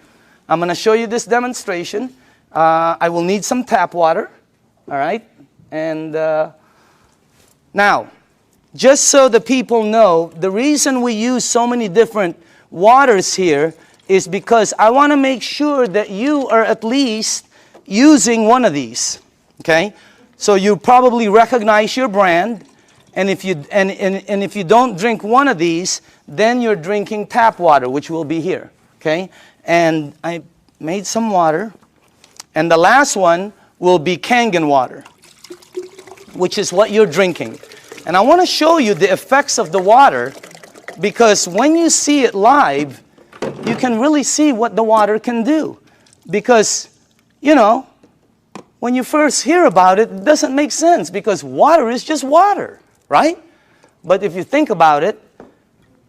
I'm going to show you this demonstration. I will need some tap water. All right? And now, just so the people know, the reason we use so many different waters here is because I want to make sure that you are at least using one of these. Okay? So you probably recognize your brand. And if you don't drink one of these, then you're drinking tap water, which will be here. Okay? And I made some water. And the last one will be Kangen water, which is what you're drinking. And I want to show you the effects of the water, because when you see it live, you can really see what the water can do. Because, you know, when you first hear about it, it doesn't make sense, because water is just water, right? But if you think about it,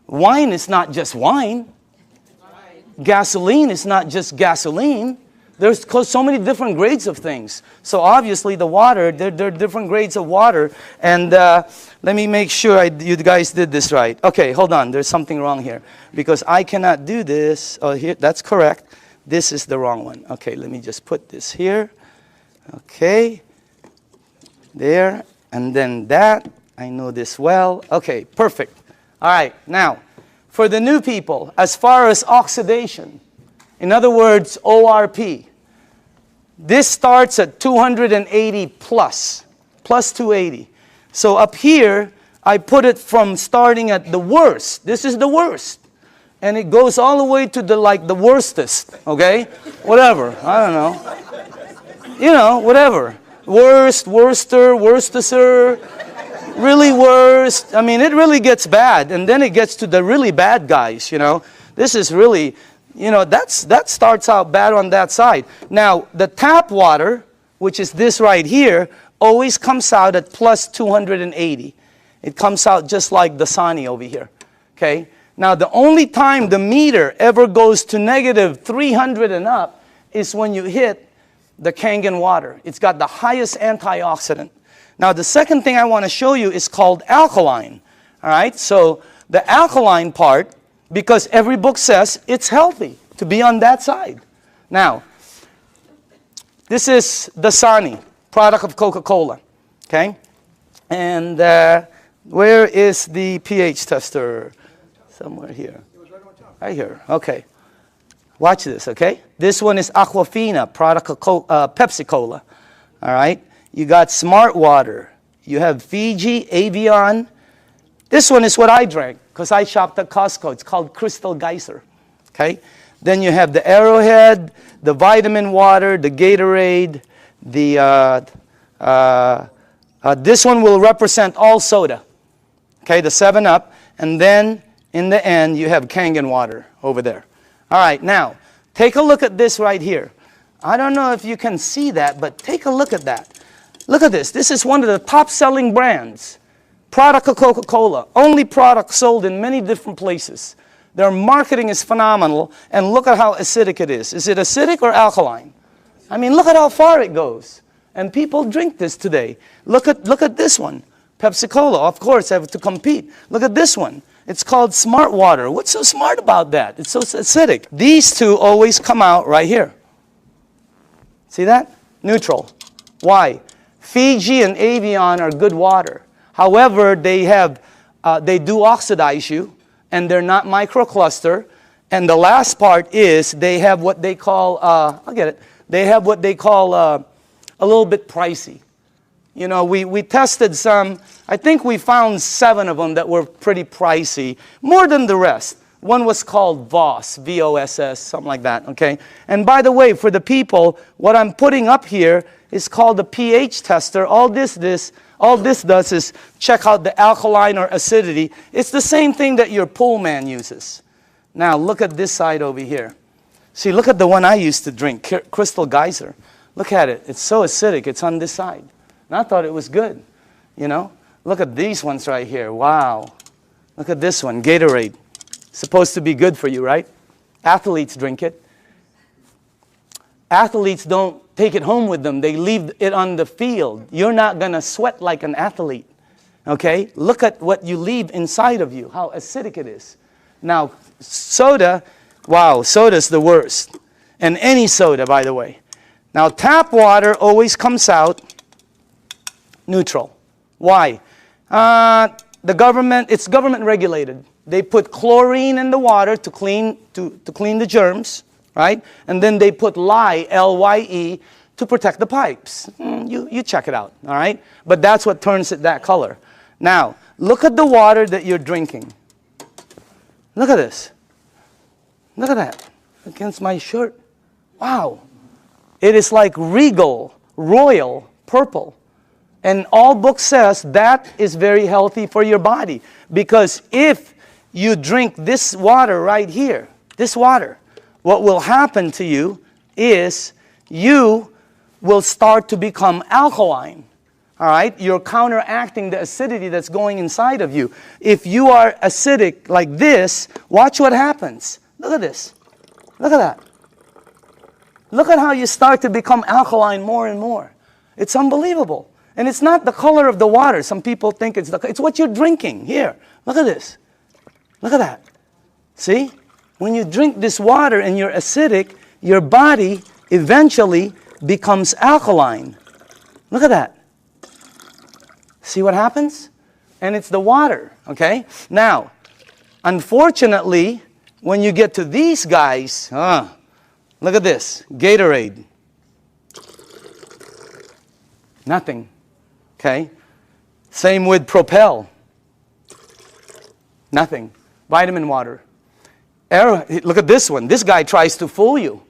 wine is not just wine. Gasoline is not just gasoline. There's so many different grades of things. So obviously the water, there are different grades of water. And let me make sure you guys did this right. Okay, hold on. There's something wrong here. Because I cannot do this. Oh, here, that's correct. This is the wrong one. Okay, let me just put this here. Okay. There. And then that. I know this well. Okay, perfect. All right, now, for the new people, as far as oxidation, in other words, ORP, this starts at 280 plus 280. So up here, I put it from starting at the worst. This is the worst. And it goes all the way to the worstest, okay? Whatever, I don't know. You know, whatever. Worst, worster, worstester, really worst. I mean, it really gets bad. And then it gets to the really bad guys, you know. This is really, you know, that starts out bad on that side. Now, the tap water, which is this right here, always comes out at plus 280. It comes out just like the Dasani over here, okay? Now, the only time the meter ever goes to negative 300 and up is when you hit the Kangen water. It's got the highest antioxidant. Now, the second thing I want to show you is called Alkaline, all right? So the alkaline part, because every book says it's healthy to be on that side. Now, this is Dasani, product of Coca-Cola, okay? And where is the pH tester? Somewhere here. Right here, okay. Watch this, okay? This one is Aquafina, product of Pepsi-Cola, all right? You got Smart Water. You have Fiji, Avion. This one is what I drank because I shopped at Costco. It's called Crystal Geyser, okay? Then you have the Arrowhead, the vitamin water, the Gatorade, the this one will represent all soda, okay, the 7-Up, and then in the end you have Kangen water over there. All right, now take a look at this right here. I don't know if you can see that, but take a look at that. Look at this. This is one of the top-selling brands. Product of Coca-Cola. Only product sold in many different places. Their marketing is phenomenal, and look at how acidic it is. Is it acidic or alkaline? I mean, look at how far it goes. And people drink this today. Look at this one. Pepsi-Cola, of course, have to compete. Look at this one. It's called Smart Water. What's so smart about that? It's so acidic. These two always come out right here. See that? Neutral. Why? Fiji and Avion are good water. However, they do oxidize you, and they're not microcluster. And the last part is they have what they call, I'll get it, they have what they call a little bit pricey. You know, we tested some, I think we found 7 of them that were pretty pricey, more than the rest. One was called VOSS, V-O-S-S, something like that, okay? And by the way, for the people, what I'm putting up here is called the pH tester. All this does is check out the alkaline or acidity. It's the same thing that your pool man uses. Now, look at this side over here. See, look at the one I used to drink, Crystal Geyser. Look at it. It's so acidic. It's on this side. And I thought it was good, you know? Look at these ones right here. Wow. Look at this one, Gatorade. Supposed to be good for you, right? Athletes drink it. Athletes don't take it home with them. They leave it on the field. You're not going to sweat like an athlete, okay? Look at what you leave inside of you, how acidic it is. Now, soda, wow, soda's the worst. And any soda, by the way. Now, tap water always comes out neutral. Why? It's government regulated. They put chlorine in the water to clean the germs, right? And then they put lye, L-Y-E, to protect the pipes. You check it out, all right? But that's what turns it that color. Now, look at the water that you're drinking. Look at this. Look at that. Against my shirt. Wow. It is like regal, royal, purple. And all book says that is very healthy for your body. Because if you drink this water right here, this water, what will happen to you is you will start to become alkaline. All right? You're counteracting the acidity that's going inside of you. If you are acidic like this, watch what happens. Look at this. Look at that. Look at how you start to become alkaline more and more. It's unbelievable. And it's not the color of the water. Some people think it's what you're drinking. Here, look at this. Look at that. See? When you drink this water and you're acidic, your body eventually becomes alkaline. Look at that. See what happens? And it's the water, okay? Now, unfortunately, when you get to these guys, look at this, Gatorade. Nothing, okay? Same with Propel. Nothing. Vitamin water. Look at this one. This guy tries to fool you.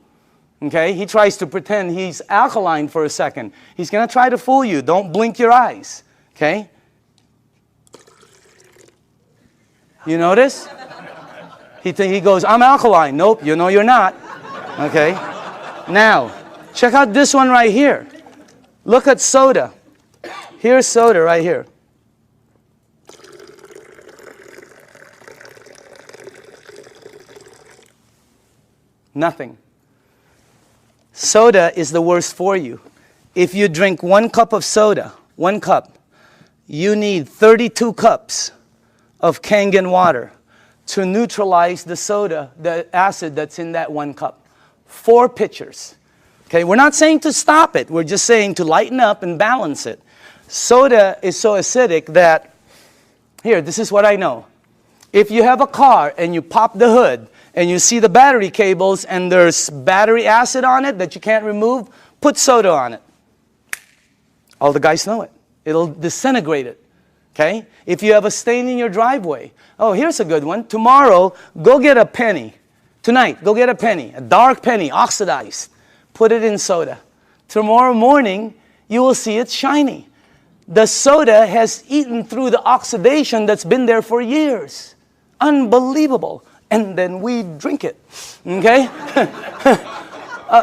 Okay? He tries to pretend he's alkaline for a second. He's going to try to fool you. Don't blink your eyes. Okay? You notice? He goes, I'm alkaline. Nope, you know you're not. Okay? Now, check out this one right here. Look at soda. Here's soda right here. Nothing. Soda is the worst for you. If you drink 1 cup of soda, 1 cup, you need 32 cups of Kangen water to neutralize the soda, the acid that's in that 1 cup. 4 pitchers. Okay, we're not saying to stop it. We're just saying to lighten up and balance it. Soda is so acidic that, here, this is what I know. If you have a car and you pop the hood and you see the battery cables and there's battery acid on it that you can't remove, put soda on it. All the guys know it. It'll disintegrate it. Okay? If you have a stain in your driveway, oh, here's a good one. Tomorrow, go get a penny. Tonight, go get a penny, a dark penny, oxidized. Put it in soda. Tomorrow morning, you will see it's shiny. The soda has eaten through the oxidation that's been there for years. Unbelievable. And then we drink it. Okay?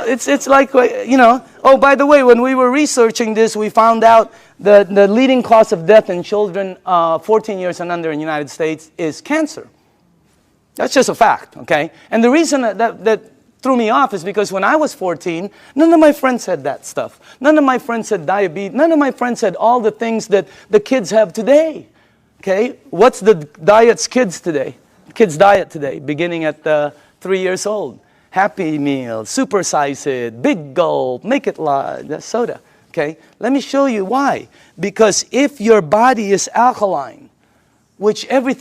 It's like, you know, oh, by the way, when we were researching this, we found out the leading cause of death in children 14 years and under in the United States is cancer. That's just a fact, okay? And the reason that threw me off is because when I was 14, none of my friends had that stuff. None of my friends had diabetes. None of my friends had all the things that the kids have today, okay? What's the diet's kids today? Kids' diet today, beginning at 3 years old. Happy Meal, supersize it, big gulp, make it large, soda, okay? Let me show you why. Because if your body is alkaline, which every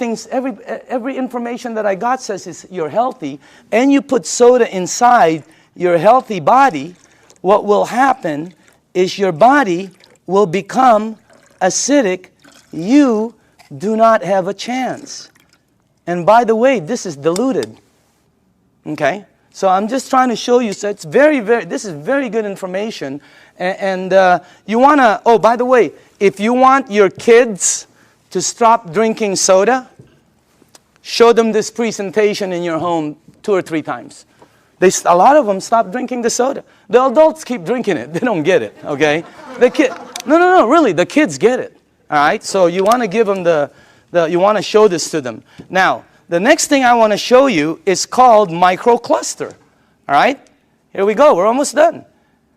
information that I got says is you're healthy, and you put soda inside your healthy body, what will happen is your body will become acidic. You do not have a chance. And by the way, this is diluted. Okay? So I'm just trying to show you, so it's this is very good information. And you want to, oh, by the way, if you want your kids to stop drinking soda, show them this presentation in your home 2 or 3 times. A lot of them stop drinking the soda. The adults keep drinking it. They don't get it, okay? No, really, the kids get it, all right? So you want to give them you want to show this to them. Now, the next thing I want to show you is called microcluster, all right? Here we go. We're almost done.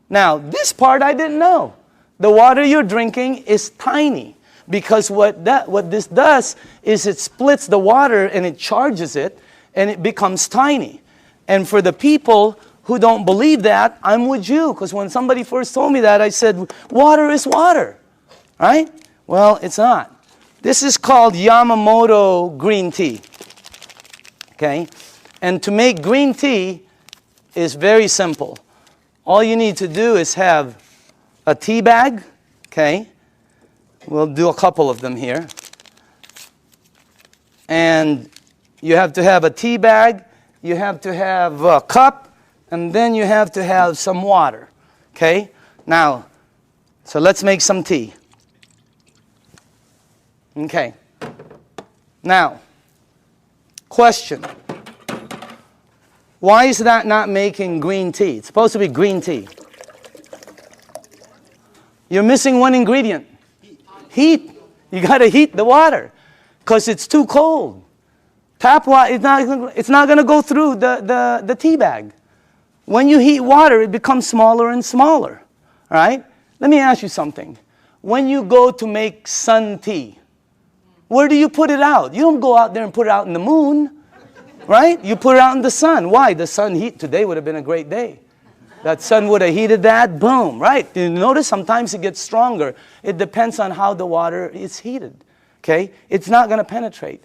Now, this part I didn't know. The water you're drinking is tiny. Because what this does is it splits the water and it charges it and it becomes tiny. And for the people who don't believe that, I'm with you. Because when somebody first told me that, I said, water is water. Right? Well, it's not. This is called Yamamoto green tea. Okay? And to make green tea is very simple. All you need to do is have a tea bag. Okay? We'll do a couple of them here. And you have to have a tea bag, you have to have a cup, and then you have to have some water. Okay? Now, so let's make some tea. Okay. Now, question. Why is that not making green tea? It's supposed to be green tea. You're missing one ingredient. Heat. You got to heat the water because it's too cold. Tap water, it's not going to go through the tea bag. When you heat water, it becomes smaller and smaller. All right? Let me ask you something. When you go to make sun tea, where do you put it out? You don't go out there and put it out in the moon, right? You put it out in the sun. Why? The sun heat today would have been a great day. That sun would have heated that, boom, right? You notice sometimes it gets stronger. It depends on how the water is heated, okay? It's not going to penetrate.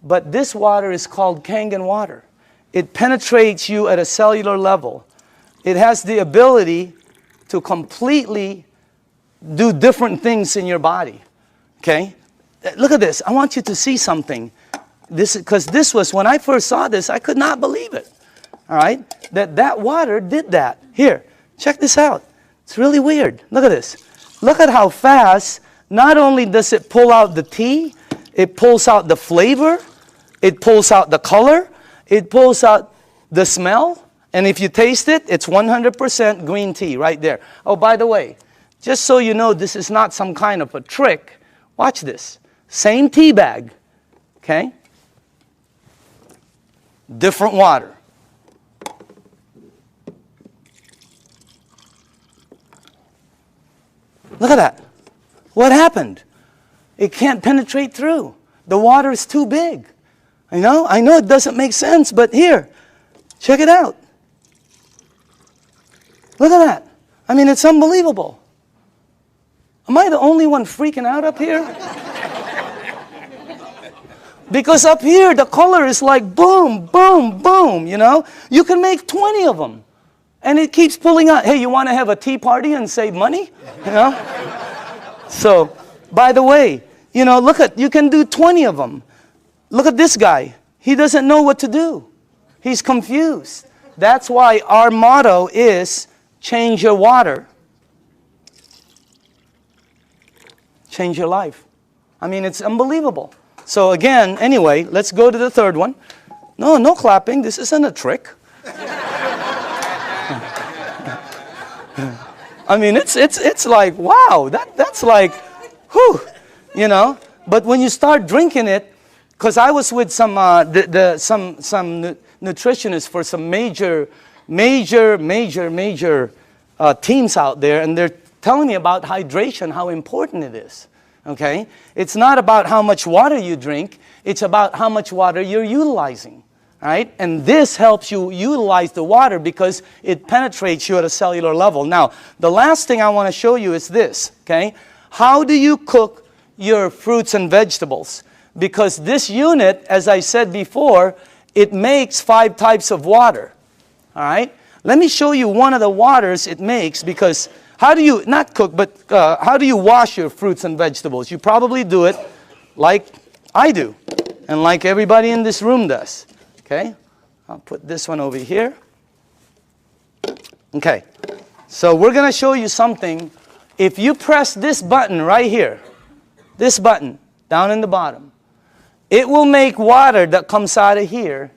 But this water is called Kangen water. It penetrates you at a cellular level. It has the ability to completely do different things in your body, okay? Look at this. I want you to see something. Because this was, when I first saw this, I could not believe it. All right, that water did that. Here, check this out. It's really weird. Look at this. Look at how fast, not only does it pull out the tea, it pulls out the flavor, it pulls out the color, it pulls out the smell, and if you taste it, it's 100% green tea right there. Oh, by the way, just so you know this is not some kind of a trick, watch this. Same tea bag, okay? Different water. Look at that. What happened? It can't penetrate through The water is too big. I know it doesn't make sense, but here, check it out. Look at that. I mean, it's unbelievable. Am I the only one freaking out up here? Because up here, the color is like boom, boom, boom, you know? You can make 20 of them. And it keeps pulling out. Hey, you want to have a tea party and save money? You know? So, by the way, you know, you can do 20 of them. Look at this guy. He doesn't know what to do. He's confused. That's why our motto is change your water. Change your life. I mean, it's unbelievable. So again, anyway, let's go to the third one. No clapping. This isn't a trick. I mean, it's like, wow, that's like, whew, you know. But when you start drinking it, because I was with some nutritionists for some major teams out there, and they're telling me about hydration, how important it is. Okay? It's not about how much water you drink, it's about how much water you're utilizing. Right? And this helps you utilize the water because it penetrates you at a cellular level. Now, the last thing I want to show you is this. Okay? How do you cook your fruits and vegetables? Because this unit, as I said before, it makes 5 types of water. All right? Let me show you one of the waters it makes, because how do you, not cook, but how do you wash your fruits and vegetables? You probably do it like I do, and like everybody in this room does. Okay? I'll put this one over here. Okay. So we're going to show you something. If you press this button right here, this button down in the bottom, it will make water that comes out of here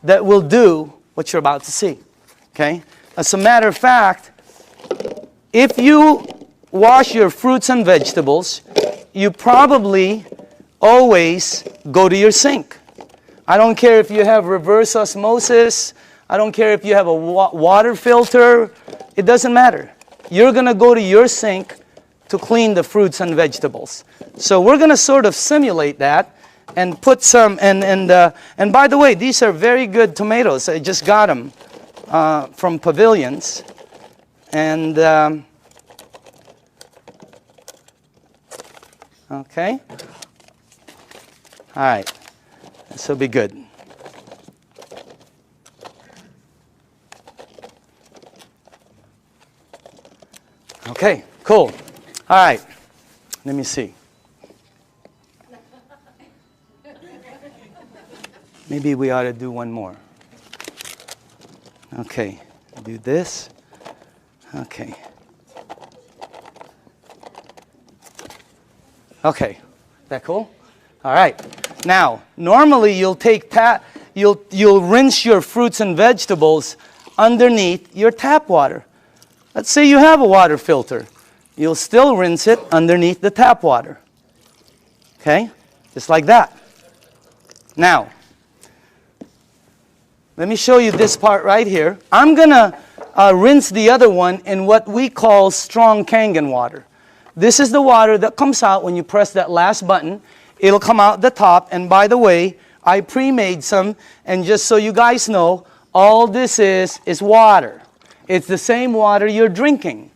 that will do what you're about to see. Okay? As a matter of fact, if you wash your fruits and vegetables, you probably always go to your sink. I don't care if you have reverse osmosis. I don't care if you have a water filter. It doesn't matter. You're going to go to your sink to clean the fruits and vegetables. So we're going to sort of simulate that and put some, and by the way, these are very good tomatoes. I just got them from Pavilions. And, okay. All right. This will be good. Okay, cool. All right. Let me see. Maybe we ought to do one more. Okay. Do this. Okay. Okay. That cool? All right. Now, normally you'll take you'll rinse your fruits and vegetables underneath your tap water. Let's say you have a water filter. You'll still rinse it underneath the tap water. Okay? Just like that. Now, let me show you this part right here. I'm going to rinse the other one in what we call strong Kangen water. This is the water that comes out when you press that last button. It'll come out the top, and by the way, I pre-made some, and just so you guys know, all this is water. It's the same water you're drinking,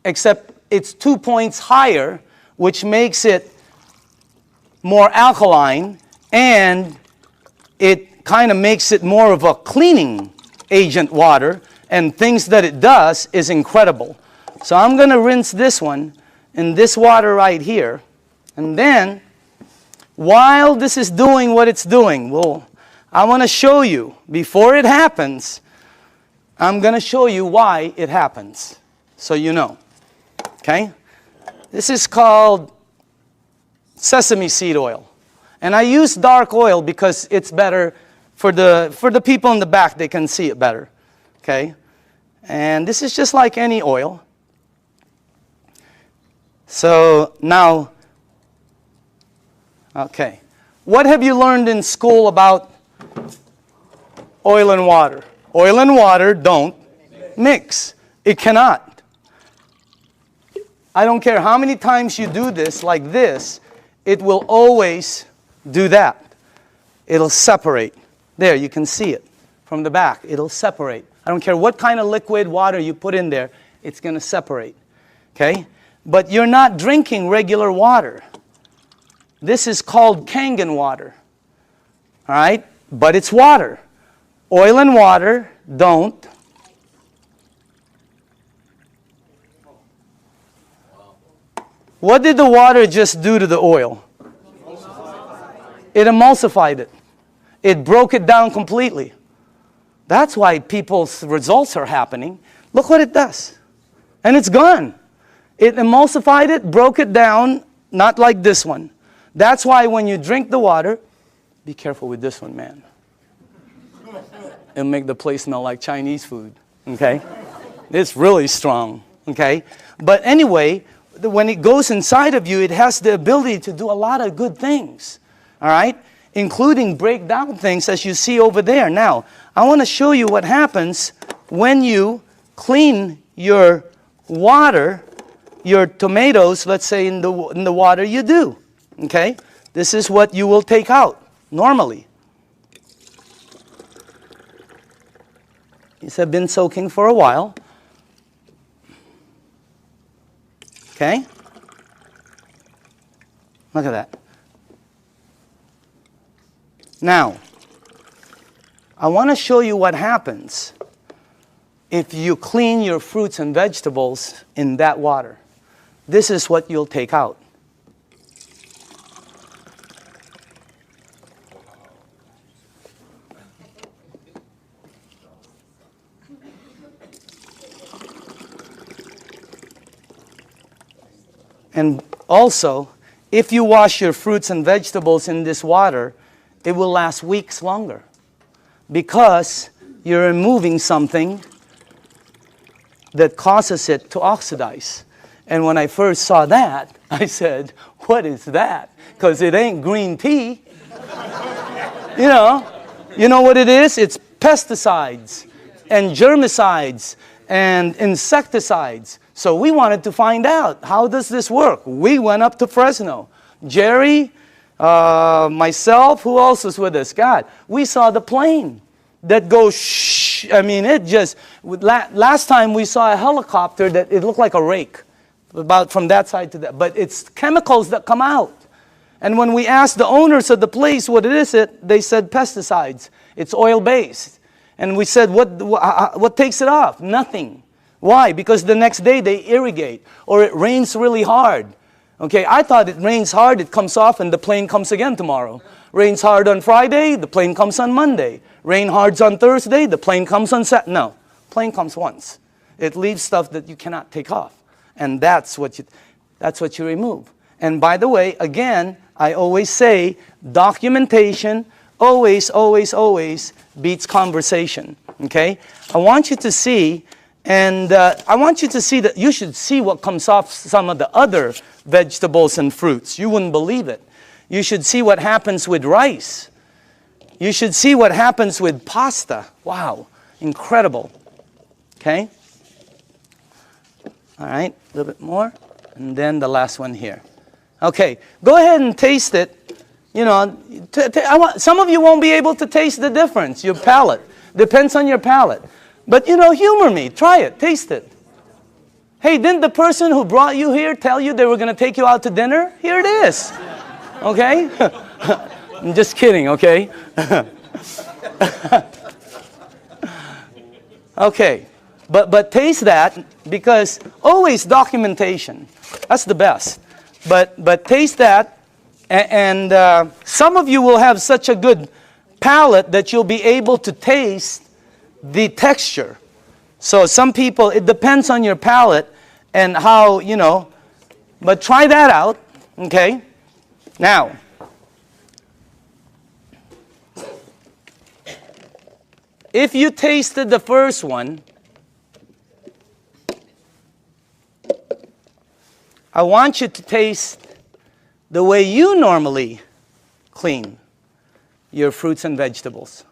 except it's 2 points higher, which makes it more alkaline, and it kind of makes it more of a cleaning agent water, and things that it does is incredible. So I'm going to rinse this one in this water right here, and then while this is doing what it's doing, well, I want to show you, before it happens, I'm going to show you why it happens, so you know. Okay? This is called sesame seed oil. And I use dark oil because it's better for the people in the back, they can see it better. Okay? And this is just like any oil. So now, okay. What have you learned in school about oil and water? Oil and water don't mix. It cannot. I don't care how many times you do this like this, it will always do that. It'll separate. There, you can see it from the back. It'll separate. I don't care what kind of liquid water you put in there, it's going to separate. Okay? But you're not drinking regular water. This is called Kangen water. All right? But it's water. Oil and water don't. What did the water just do to the oil? It emulsified it. It broke it down completely. That's why people's results are happening. Look what it does. And it's gone. It emulsified it, broke it down, not like this one. That's why when you drink the water, be careful with this one, man. It'll make the place smell like Chinese food, okay? It's really strong, okay? But anyway, when it goes inside of you, it has the ability to do a lot of good things, all right? Including break down things as you see over there. Now, I want to show you what happens when you clean your water, your tomatoes, let's say in the water you do. Okay? This is what you will take out normally. These have been soaking for a while. Okay? Look at that. Now, I want to show you what happens if you clean your fruits and vegetables in that water. This is what you'll take out. And also, if you wash your fruits and vegetables in this water, it will last weeks longer because you're removing something that causes it to oxidize. And when I first saw that, I said, what is that? Because it ain't green tea. You know what it is? It's pesticides and germicides and insecticides. So we wanted to find out, how does this work? We went up to Fresno. Jerry, myself, who else was with us? God, we saw the plane that goes shh. I mean, it just, last time we saw a helicopter that it looked like a rake, about from that side to that. But it's chemicals that come out. And when we asked the owners of the place what it is, they said pesticides. It's oil-based. And we said, what takes it off? Nothing. Why? Because the next day they irrigate, or it rains really hard. Okay, I thought it rains hard, it comes off, and the plane comes again tomorrow. Rains hard on Friday, the plane comes on Monday. Rain hard on Thursday, the plane comes on Saturday. No, plane comes once. It leaves stuff that you cannot take off. And that's what you remove. And by the way, again, I always say, documentation always, always, always beats conversation. Okay? I want you to see, and I want you to see that you should see what comes off some of the other vegetables and fruits. You wouldn't believe it. You should see what happens with rice. You should see what happens with pasta. Wow, incredible. Okay? All right, a little bit more. And then the last one here. Okay, go ahead and taste it. You know, some of you won't be able to taste the difference. Your palate. Depends on your palate. But, you know, humor me. Try it. Taste it. Hey, didn't the person who brought you here tell you they were going to take you out to dinner? Here it is. Okay? I'm just kidding, okay? Okay. But taste that, because always documentation. That's the best. But taste that, and some of you will have such a good palate that you'll be able to taste the texture. So some people, it depends on your palate and how, you know, but try that out, okay? Now, if you tasted the first one, I want you to taste the way you normally clean your fruits and vegetables.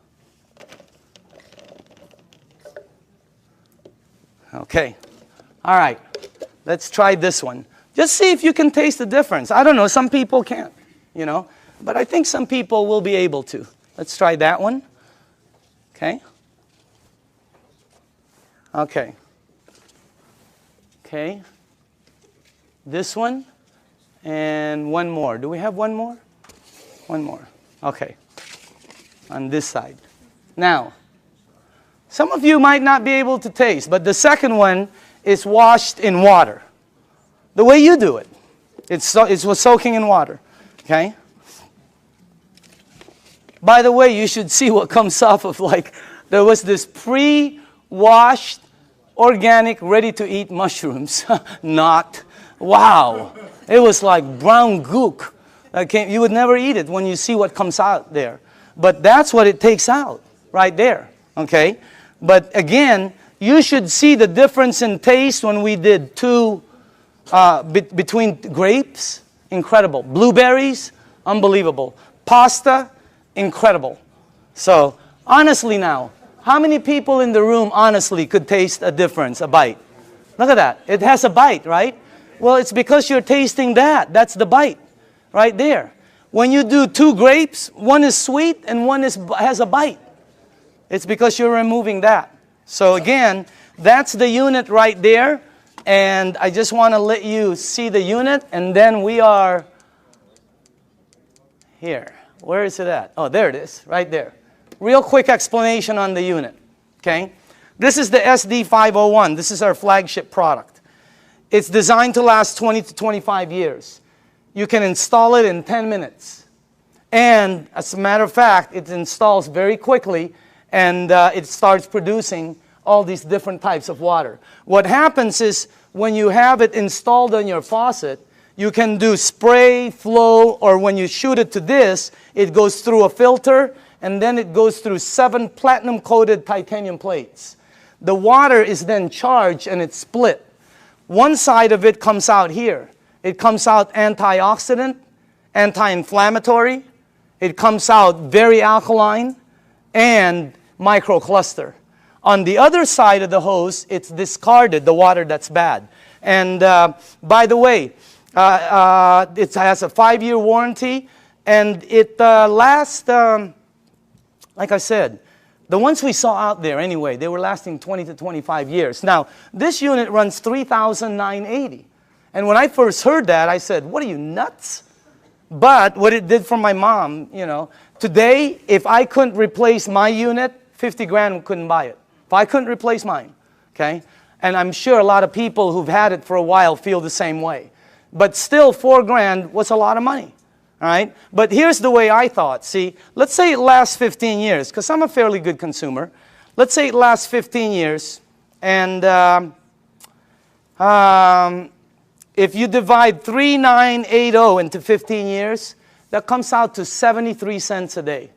Okay. All right. Let's try this one. Just see if you can taste the difference. I don't know. Some people can't, you know. but I think some people will be able to. Let's try that one. Okay. Okay. Okay. This one and one more. Do we have one more? One more. Okay. On this side. Now, some of you might not be able to taste, but the second one is washed in water. The way you do it. It's soaking in water. Okay? By the way, you should see what comes off of, like, there was this pre-washed, organic, ready-to-eat mushrooms. Not. Wow. It was like brown gook. You would never eat it when you see what comes out there. But that's what it takes out, right there. Okay? But again, you should see the difference in taste when we did between grapes, incredible. Blueberries, unbelievable. Pasta, incredible. So, honestly now, how many people in the room honestly could taste a difference, a bite? Look at that. It has a bite, right? Well, it's because you're tasting that. That's the bite, right there. When you do 2 grapes, one is sweet and one has a bite. It's because you're removing that. So again, that's the unit right there. And I just want to let you see the unit. And then we are here. Where is it at? Oh, there it is, right there. Real quick explanation on the unit. Okay? This is the SD501. This is our flagship product. It's designed to last 20 to 25 years. You can install it in 10 minutes. And as a matter of fact, it installs very quickly. And it starts producing all these different types of water. What happens is when you have it installed on your faucet, you can do spray, flow, or when you shoot it to this, it goes through a filter, and then it goes through 7 platinum-coated titanium plates. The water is then charged and it's split. One side of it comes out here. It comes out antioxidant, anti-inflammatory. It comes out very alkaline and microcluster. On the other side of the hose, it's discarded, the water that's bad. And by the way, it has a 5-year warranty, and it lasts, like I said, the ones we saw out there anyway, they were lasting 20 to 25 years. Now, this unit runs $3,980. And when I first heard that, I said, what are you, nuts? But what it did for my mom, you know, today, if I couldn't replace my unit, 50 grand couldn't buy it. If I couldn't replace mine, okay? And I'm sure a lot of people who've had it for a while feel the same way. But still, 4 grand was a lot of money, all right? But here's the way I thought. See, let's say it lasts 15 years, because I'm a fairly good consumer. Let's say it lasts 15 years, and if you divide 3,980 into 15 years, that comes out to 73 cents a day.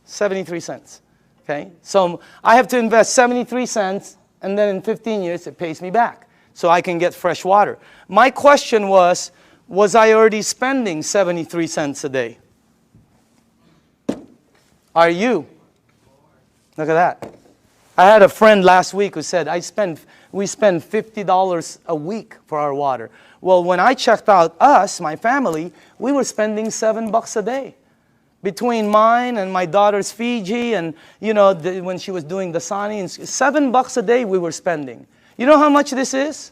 73 cents. Okay? So I have to invest 73 cents, and then in 15 years it pays me back. So I can get fresh water. My question was I already spending 73 cents a day? Are you? Look at that. I had a friend last week who said, we spend $50 a week for our water. Well, when I checked out us, my family, we were spending $7 a day. Between mine and my daughter's Fiji and, you know, when she was doing the Sani, $7 a day we were spending. You know how much this is?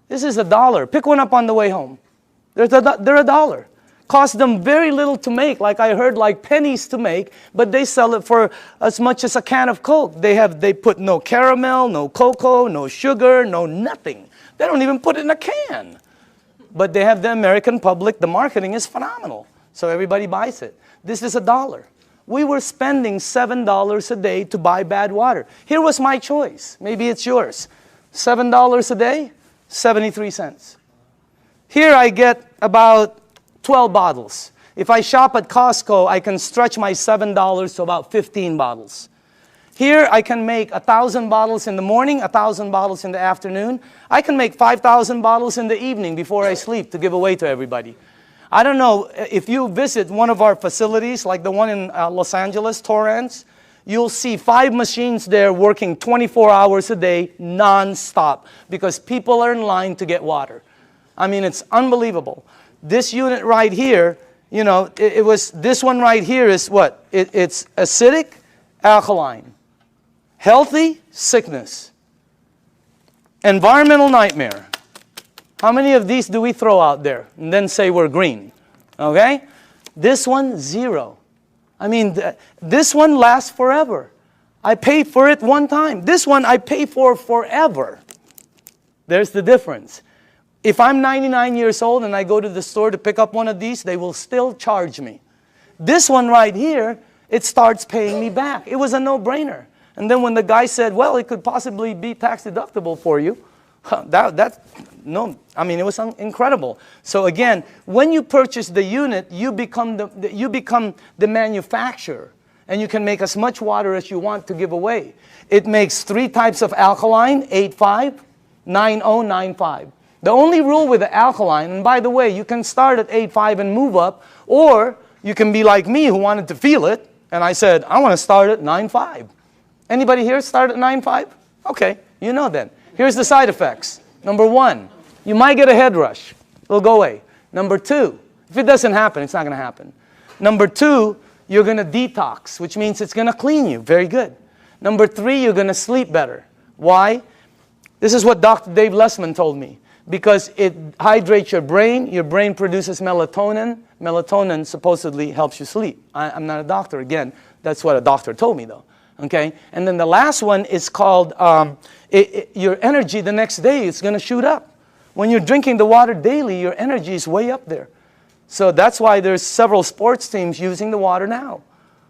This is $1. Pick one up on the way home. They're $1. Cost them very little to make, like I heard, like pennies to make, but they sell it for as much as a can of Coke. They put no caramel, no cocoa, no sugar, no nothing. They don't even put it in a can. But they have the American public, the marketing is phenomenal. So everybody buys it. This is $1. We were spending $7 a day to buy bad water. Here was my choice. Maybe it's yours. $7 a day, 73 cents. Here I get about 12 bottles. If I shop at Costco, I can stretch my $7 to about 15 bottles. Here I can make 1,000 bottles in the morning, 1,000 bottles in the afternoon. I can make 5,000 bottles in the evening before I sleep to give away to everybody. I don't know, if you visit one of our facilities, like the one in Los Angeles, Torrance, you'll see 5 machines there working 24 hours a day, non-stop, because people are in line to get water. I mean, it's unbelievable. This unit right here, you know, it was, this one right here is what? It's acidic, alkaline. Healthy, sickness. Environmental nightmare. How many of these do we throw out there and then say we're green? Okay? This one, 0. I mean, this one lasts forever. I pay for it one time. This one I pay for forever. There's the difference. If I'm 99 years old and I go to the store to pick up one of these, they will still charge me. This one right here, it starts paying me back. It was a no-brainer. And then when the guy said, well, it could possibly be tax deductible for you, no, I mean, it was incredible. So again, when you purchase the unit, you become the manufacturer. And you can make as much water as you want to give away. It makes 3 types of alkaline, 8.5, 9.0, 9.5. The only rule with the alkaline, and by the way, you can start at 8.5 and move up, or you can be like me who wanted to feel it, and I said, I want to start at 9.5. Anybody here start at 9.5? Okay, you know then. Here's the side effects. Number 1, you might get a head rush. It'll go away. Number 2, if it doesn't happen, it's not going to happen. Number 2, you're going to detox, which means it's going to clean you. Very good. Number 3, you're going to sleep better. Why? This is what Dr. Dave Lessman told me. Because it hydrates your brain produces melatonin. Melatonin supposedly helps you sleep. I'm not a doctor, again. That's what a doctor told me, though. Okay? And then the last one is called, your energy the next day is going to shoot up. When you're drinking the water daily, your energy is way up there. So that's why there's several sports teams using the water now.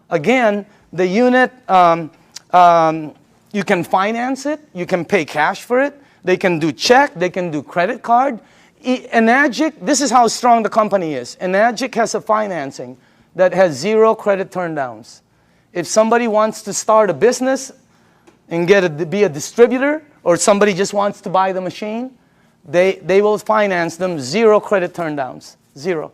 Again, the unit, you can finance it. You can pay cash for it. They can do check. They can do credit card. Enagic, this is how strong the company is. Enagic has a financing that has 0 credit turndowns. If somebody wants to start a business and be a distributor, or somebody just wants to buy the machine, they will finance them 0 credit turndowns. 0.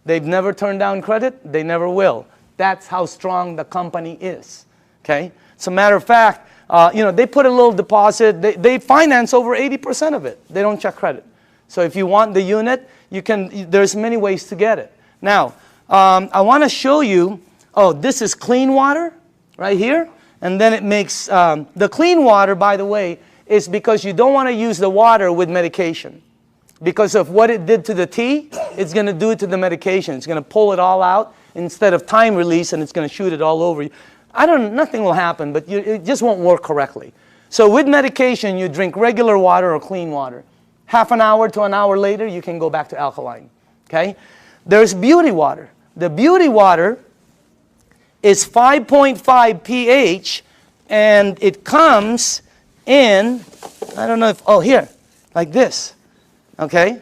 They've never turned down credit. They never will. That's how strong the company is. Okay? As a matter of fact, you know, they put a little deposit. They finance over 80% of it. They don't check credit. So if you want the unit, you can. There's many ways to get it. Now, I want to show you. Oh, this is clean water right here. And then it makes the clean water, by the way, is because you don't want to use the water with medication. Because of what it did to the tea, it's going to do it to the medication. It's going to pull it all out instead of time release, and it's going to shoot it all over you. Nothing will happen, but it just won't work correctly. So with medication, you drink regular water or clean water. Half an hour to an hour later, you can go back to alkaline. Okay? There's beauty water. The beauty water is 5.5 pH, and it comes in, I don't know if, oh, here, like this. Okay?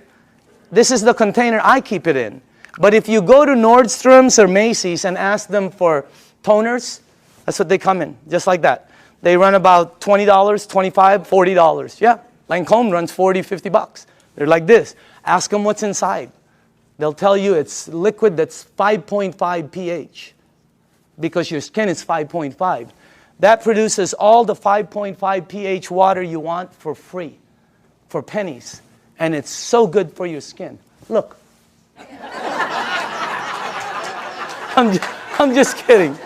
This is the container I keep it in. But if you go to Nordstrom's or Macy's and ask them for toners, that's what they come in, just like that. They run about $20, $25, $40. Yeah, Lancome runs $40, $50. They're like this. Ask them what's inside. They'll tell you it's liquid that's 5.5 pH because your skin is 5.5. That produces all the 5.5 pH water you want for free, for pennies. And it's so good for your skin. Look. I'm just kidding.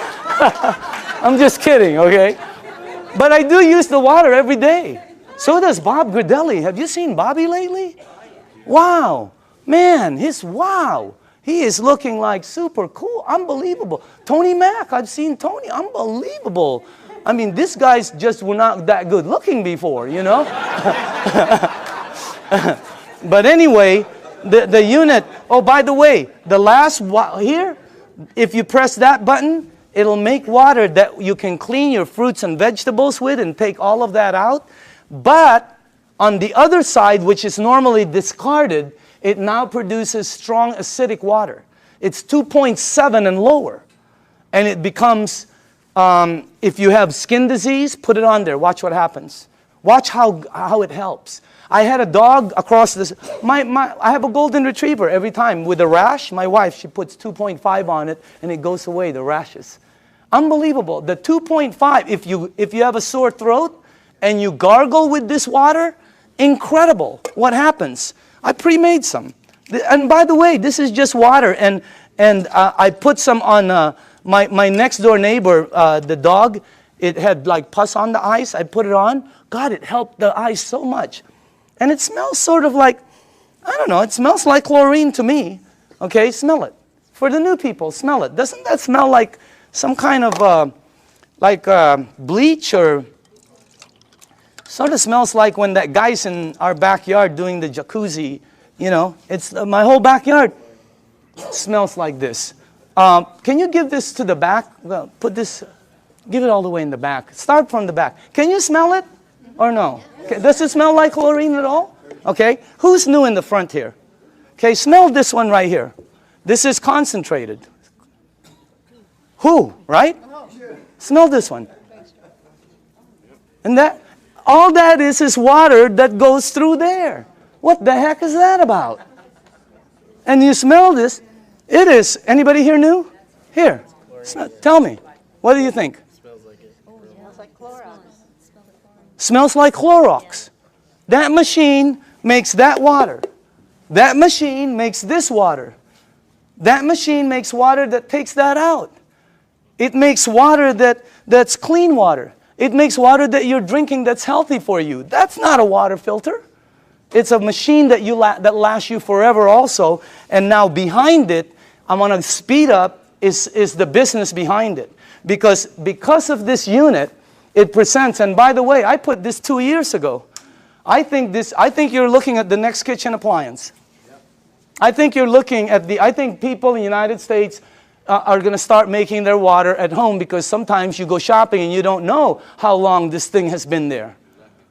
I'm just kidding, okay? But I do use the water every day. So does Bob Gridelli. Have you seen Bobby lately? Wow. Man, wow. He is looking like super cool. Unbelievable. Tony Mack, I've seen Tony. Unbelievable. I mean, these guys just were not that good looking before, you know? But anyway, the unit, oh, by the way, the last here, if you press that button, it'll make water that you can clean your fruits and vegetables with and take all of that out. But on the other side, which is normally discarded, it now produces strong acidic water. It's 2.7 and lower. And it becomes, if you have skin disease, put it on there. Watch what happens. Watch how it helps. I had a dog across this. I have a golden retriever every time with a rash. My wife, she puts 2.5 on it, and it goes away, the rashes. Unbelievable. The 2.5, if you have a sore throat and you gargle with this water, incredible. What happens? I pre-made some. And by the way, this is just water. And And I put some on my next door neighbor, the dog. It had like pus on the eyes. I put it on. God, it helped the eyes so much. And it smells sort of like, I don't know, it smells like chlorine to me. Okay, smell it. For the new people, smell it. Doesn't that smell like some kind of bleach, or sort of smells like when that guy's in our backyard doing the jacuzzi, you know? It's my whole backyard smells like this. Can you give this to the back? Well, put this, give it all the way in the back. Start from the back. Can you smell it or no? Okay. Does it smell like chlorine at all? Okay. Who's new in the front here? Okay, smell this one right here. This is concentrated. Who, right? Smell this one. And that, all that is water that goes through there. What the heck is that about? And you smell this. It is, anybody here new? Here, tell me. What do you think? Smells like it. Oh, it smells like Clorox. Smells like Clorox. That machine makes that water. That machine makes this water. That machine makes water that takes that out. It makes water that's clean water. It makes water that you're drinking that's healthy for you. That's not a water filter. It's a machine that that lasts you forever also. And now behind it, I'm going to speed up, is the business behind it. Because of this unit, it presents, and by the way, I put this 2 years ago. I think you're looking at the next kitchen appliance. I think you're looking at I think people in the United States are going to start making their water at home, because sometimes you go shopping and you don't know how long this thing has been there.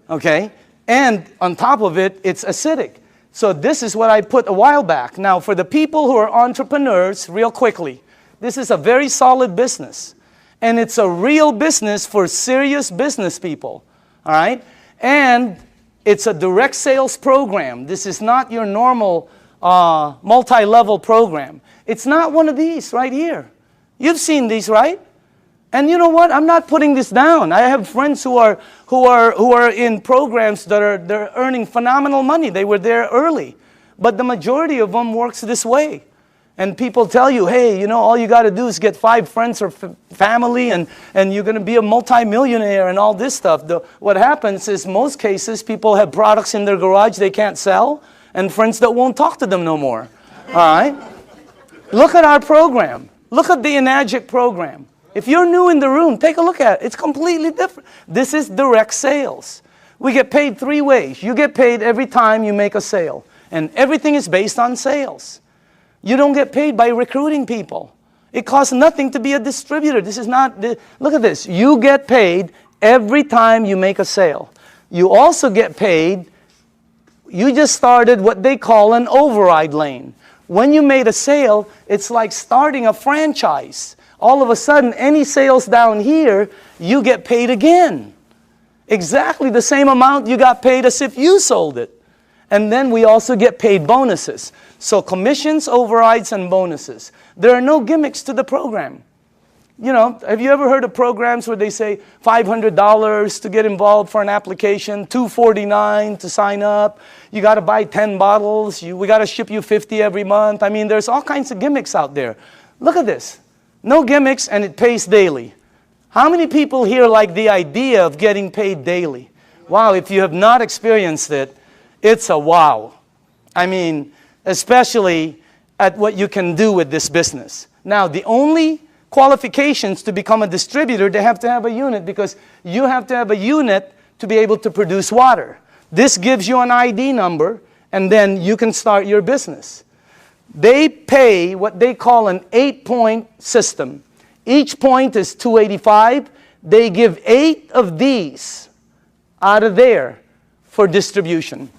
Okay? And on top of it, it's acidic. So this is what I put a while back. Now, for the people who are entrepreneurs, real quickly, this is a very solid business. And it's a real business for serious business people. All right? And it's a direct sales program. This is not your normal multi-level program. It's not one of these right here. You've seen these, right? And you know what? I'm not putting this down. I have friends who are in programs they're earning phenomenal money. They were there early. But the majority of them works this way. And people tell you, hey, you know, all you got to do is get 5 friends or family, and you're going to be a multimillionaire and all this stuff. What happens is, most cases, people have products in their garage they can't sell, and friends that won't talk to them no more. All right? Look at our program. Look at the enagic program. If you're new in the room, take a look at it. It's completely different. This is direct sales. We get paid 3 ways. You get paid every time you make a sale. And everything is based on sales. You don't get paid by recruiting people. It costs nothing to be a distributor. This is not, look at this. You get paid every time you make a sale. You also get paid, you just started what they call an override lane. When you made a sale, it's like starting a franchise. All of a sudden, any sales down here, you get paid again. Exactly the same amount you got paid as if you sold it. And then we also get paid bonuses. So commissions, overrides, and bonuses. There are no gimmicks to the program. You know, have you ever heard of programs where they say $500 to get involved for an application, $249 to sign up, you got to buy 10 bottles, we got to ship you 50 every month. I mean, there's all kinds of gimmicks out there. Look at this. No gimmicks, and it pays daily. How many people here like the idea of getting paid daily? Wow, if you have not experienced it, it's a wow. I mean, especially at what you can do with this business. Now, the only qualifications to become a distributor, they have to have a unit, because you have to have a unit to be able to produce water. This gives you an ID number, and then you can start your business. They pay what they call an 8-point system. Each point is $285. They give 8 of these out of there for distribution.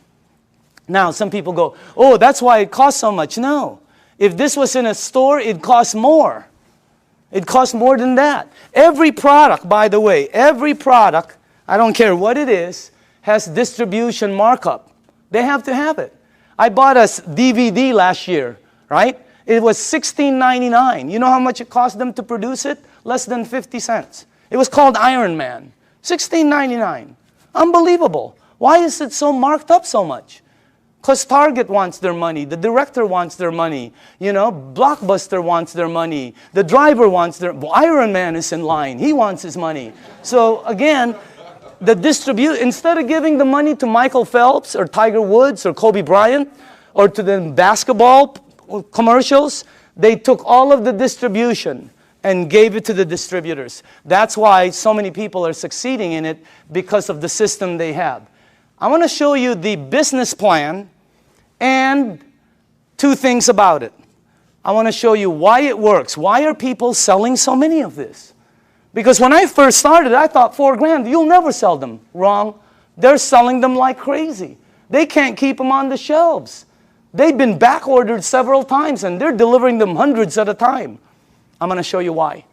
Now, some people go, oh, that's why it costs so much. No. If this was in a store, it costs more. It costs more than that. Every product, by the way, every product, I don't care what it is, has distribution markup. They have to have it. I bought a DVD last year, right? It was $16.99. You know how much it cost them to produce it? Less than 50 cents. It was called Iron Man. $16.99. Unbelievable. Why is it so marked up so much? Because Target wants their money, the director wants their money, Blockbuster wants their money, the driver wants Iron Man is in line, he wants his money. So again, instead of giving the money to Michael Phelps or Tiger Woods or Kobe Bryant or to the basketball commercials, they took all of the distribution and gave it to the distributors. That's why so many people are succeeding in it, because of the system they have. I want to show you the business plan and two things about it. I want to show you why it works. Why are people selling so many of this? Because when I first started, I thought $4,000, you'll never sell them. Wrong. They're selling them like crazy. They can't keep them on the shelves. They've been back ordered several times and they're delivering them hundreds at a time. I'm going to show you why.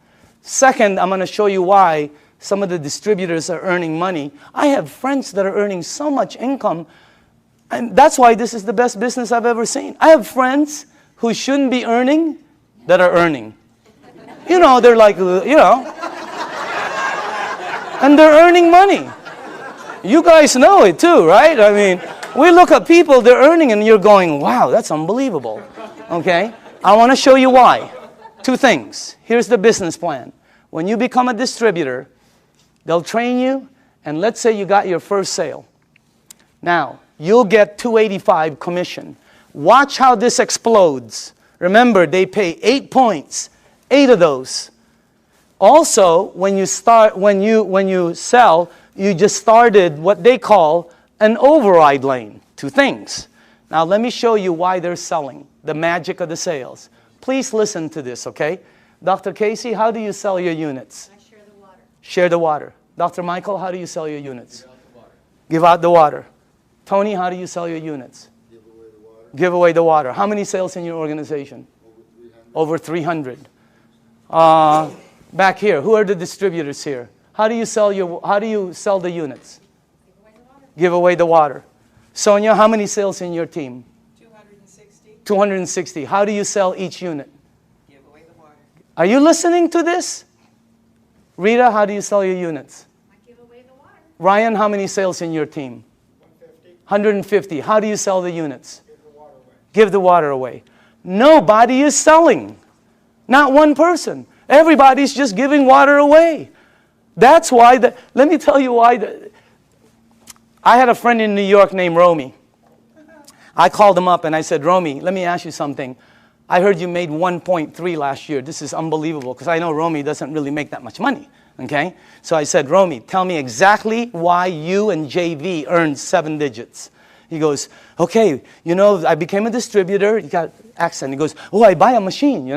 Second, I'm going to show you why some of the distributors are earning money. I have friends that are earning so much income, and that's why this is the best business I've ever seen. I have friends who shouldn't be earning that are earning. They're like, and they're earning money. You guys know it too, right? I mean, we look at people, they're earning, and you're going, wow, that's unbelievable. Okay? I want to show you why. Two things. Here's the business plan. When you become a distributor, they'll train you, and let's say you got your first sale. Now, you'll get $285 commission. Watch how this explodes. Remember, they pay 8 points, 8 of those. Also, when you sell, you just started what they call an override lane. Two things. Now, let me show you why they're selling, the magic of the sales. Please listen to this, okay? Dr. Casey, how do you sell your units? I share the water. Share the water. Dr. Michael, how do you sell your units? Give out the water. Give out the water. Tony, how do you sell your units? Give away the water. Give away the water. How many sales in your organization? Over 300. Over 300. Back here, who are the distributors here? How do you sell the units? Give away the water. Give away the water. Sonia, how many sales in your team? 260. 260. How do you sell each unit? Give away the water. Are you listening to this? Rita, how do you sell your units? I give away the water. Ryan, how many sales in your team? 150. How do you sell the units? Give the water away. Give the water away. Nobody is selling. Not one person. Everybody's just giving water away. That's why, let me tell you why. I had a friend in New York named Romy. I called him up and I said, Romy, let me ask you something. I heard you made 1.3 last year. This is unbelievable, because I know Romy doesn't really make that much money. Okay? So I said, Romy, tell me exactly why you and JV earned 7 digits. He goes, okay, I became a distributor. He got accent. He goes, oh, I buy a machine,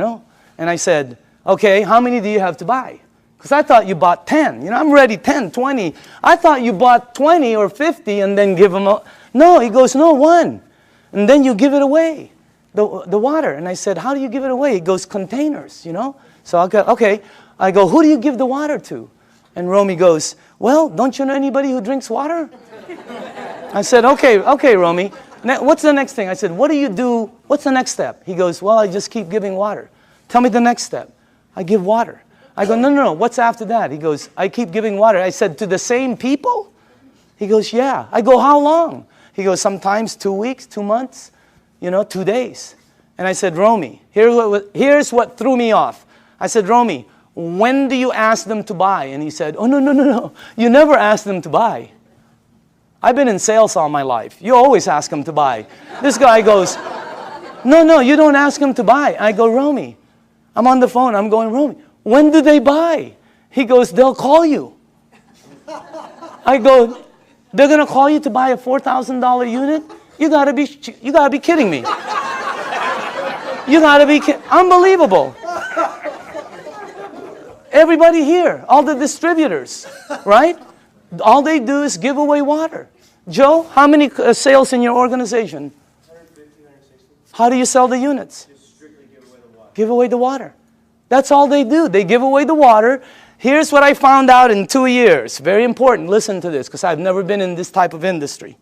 And I said, okay, how many do you have to buy? Because I thought you bought 10. I'm ready 10, 20. I thought you bought 20 or 50 and then give them a... No, he goes, no, 1. And then you give it away, the water. And I said, how do you give it away? He goes, containers, So I go, okay. I go, who do you give the water to? And Romy goes, well, don't you know anybody who drinks water? I said, okay, Romy. What's the next thing? I said, what do you do? What's the next step? He goes, well, I just keep giving water. Tell me the next step. I give water. I go, no. What's after that? He goes, I keep giving water. I said, to the same people? He goes, yeah. I go, how long? He goes, sometimes 2 weeks, 2 months, 2 days. And I said, Romy, here's what threw me off. I said, Romy, when do you ask them to buy? And he said, oh, no. You never ask them to buy. I've been in sales all my life. You always ask them to buy. This guy goes, no, you don't ask them to buy. I go, Romy, I'm on the phone. I'm going, Romy, when do they buy? He goes, they'll call you. I go, they're going to call you to buy a $4,000 unit? You gotta be kidding me. You gotta be kidding. Unbelievable. Everybody here, all the distributors, right? All they do is give away water. Joe, how many sales in your organization? 150, 160. How do you sell the units? Just strictly give away the water. Give away the water. That's all they do. They give away the water. Here's what I found out in 2 years. Very important. Listen to this, because I've never been in this type of industry.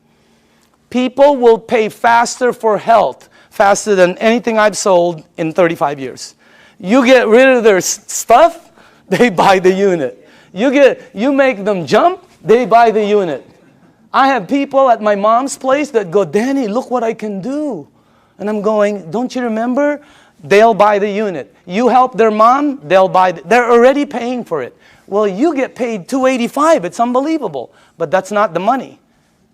People will pay faster for health, faster than anything I've sold in 35 years. You get rid of their stuff, they buy the unit. You make them jump, they buy the unit. I have people at my mom's place that go, Danny, look what I can do. And I'm going, don't you remember? They'll buy the unit. You help their mom, they'll buy. They're already paying for it. Well, you get paid $285. It's unbelievable. But that's not the money.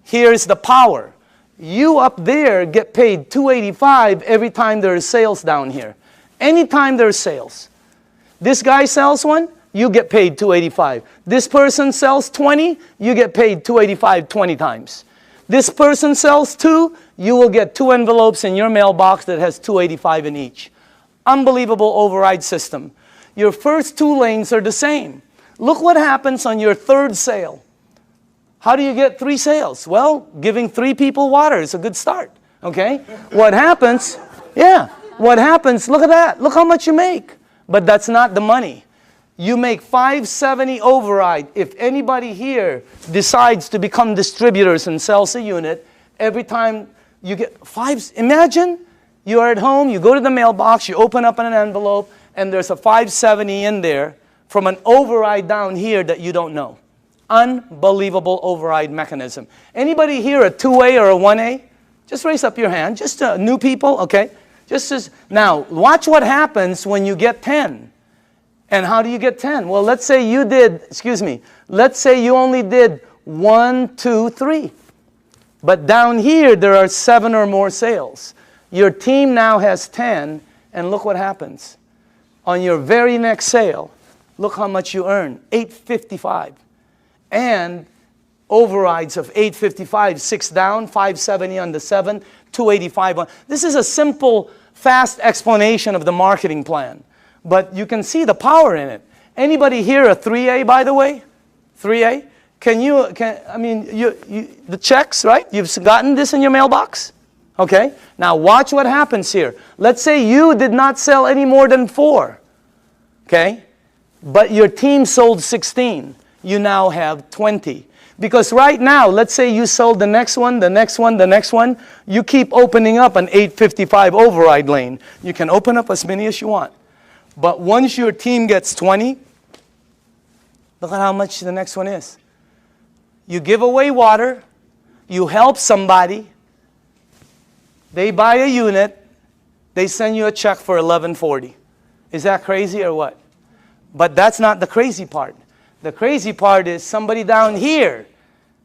Here's the power. You up there get paid $285 every time there is sales down here. Anytime there's sales. This guy sells one, you get paid $285. This person sells 20, you get paid $285 20 times. This person sells 2, you will get 2 envelopes in your mailbox that has $285 in each. Unbelievable override system. Your first 2 lanes are the same. Look what happens on your 3rd sale. How do you get 3 sales? Well, giving 3 people water is a good start. Okay? What happens? Yeah. What happens? Look at that. Look how much you make. But that's not the money. You make $570 override. If anybody here decides to become distributors and sells a unit, every time you get 5, imagine you are at home, you go to the mailbox, you open up an envelope, and there's a $570 in there from an override down here that you don't know. Unbelievable override mechanism. Anybody here a 2A or a 1A? Just raise up your hand. Just new people, okay? Now, watch what happens when you get 10. And how do you get 10? Well, let's say you did, let's say you only did 1, 2, 3. But down here, there are 7 or more sales. Your team now has 10, and look what happens. On your very next sale, look how much you earn, $855. And overrides of $855, 6 down, $570 on the 7, $285 on. This is a simple, fast explanation of the marketing plan. But you can see the power in it. Anybody here a 3A, by the way? 3A? The checks, right? You've gotten this in your mailbox? Okay? Now watch what happens here. Let's say you did not sell any more than 4. Okay? But your team sold 16. You now have 20. Because right now, let's say you sold the next one, the next one, the next one. You keep opening up an 855 override lane. You can open up as many as you want. But once your team gets 20, look at how much the next one is. You give away water. You help somebody. They buy a unit. They send you a check for $1140. Is that crazy or what? But that's not the crazy part. The crazy part is somebody down here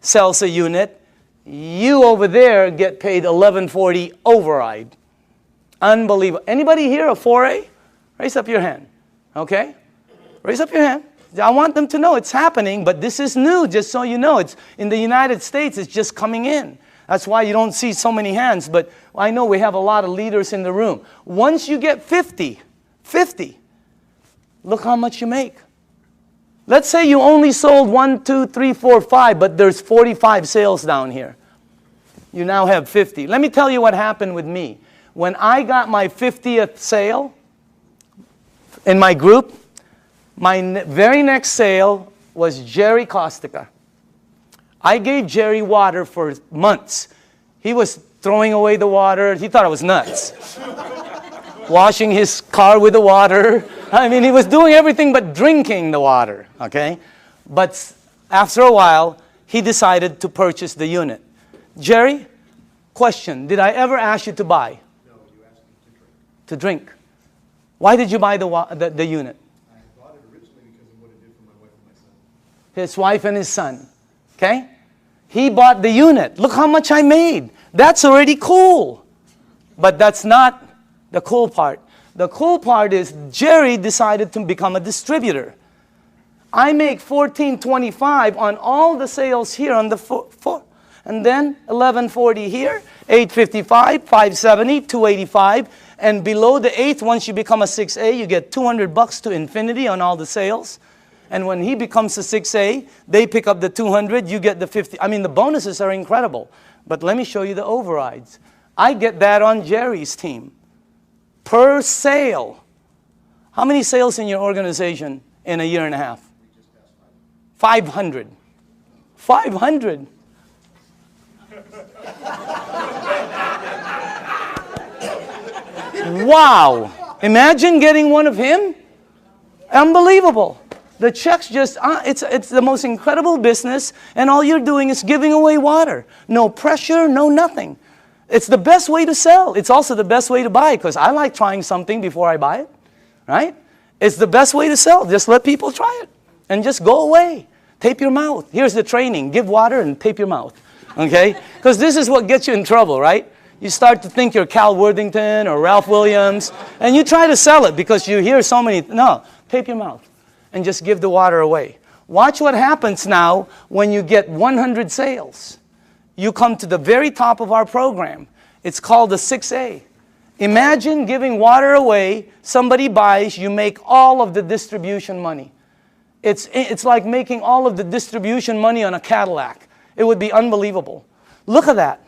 sells a unit. You over there get paid $1140 override. Unbelievable. Anybody here a 4A? Raise up your hand. Okay? Raise up your hand. I want them to know it's happening, but this is new, just so you know. It's in the United States, it's just coming in. That's why you don't see so many hands, but I know we have a lot of leaders in the room. Once you get 50, look how much you make. Let's say you only sold 1, 2, 3, 4, 5, but there's 45 sales down here. You now have 50. Let me tell you what happened with me. When I got my 50th sale in my group, my very next sale was Jerry Kostica. I gave Jerry water for months. He was throwing away the water. He thought I was nuts. Washing his car with the water. I mean, he was doing everything but drinking the water, okay? But after a while, he decided to purchase the unit. Jerry, question, did I ever ask you to buy? No, you asked me to drink. To drink. Why did you buy the unit? I bought it originally because of what it did for my wife and my son. His wife and his son, okay? He bought the unit. Look how much I made. That's already cool. But that's not the cool part. The cool part is Jerry decided to become a distributor. I make $14.25 on all the sales here on the floor. And then $11.40 here, $8.55, $5.70, $2.85. And below the 8th, once you become a 6A, you get $200 to infinity on all the sales. And when he becomes a 6A, they pick up the 200, you get the 50. I mean, the bonuses are incredible. But let me show you the overrides. I get that on Jerry's team. Per sale. How many sales in your organization in a year and a half? 500. 500. Wow. Imagine getting one of him. Unbelievable. The checks just, it's the most incredible business, and all you're doing is giving away water. No pressure, no nothing. It's the best way to sell. It's also the best way to buy, because I like trying something before I buy it, right? It's the best way to sell. Just let people try it, and just go away. Tape your mouth. Here's the training. Give water and tape your mouth, okay? Because this is what gets you in trouble, right? You start to think you're Cal Worthington or Ralph Williams, and you try to sell it because you hear so many. No, tape your mouth and just give the water away. Watch what happens now when you get 100 sales. You come to the very top of our program. It's called the 6A. Imagine giving water away, somebody buys, you make all of the distribution money. It's like making all of the distribution money on a Cadillac. It would be unbelievable. Look at that.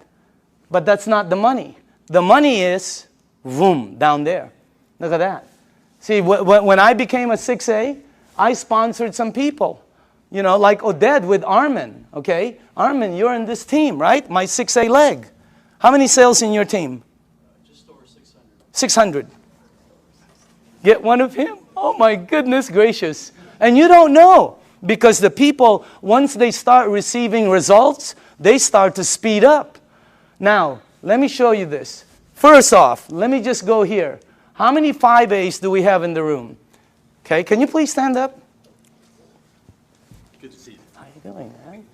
But that's not the money. The money is, boom, down there. Look at that. See, when I became a 6A, I sponsored some people. You know, like Oded with Armin, okay? Armin, you're in this team, right? My 6A leg. How many sales in your team? Just over 600. 600. Get one of him? Oh my goodness gracious. And you don't know, because the people, once they start receiving results, they start to speed up. Now, let me show you this. First off, let me just go here. How many 5As do we have in the room? Okay, can you please stand up? Good to see you. How are you doing, man?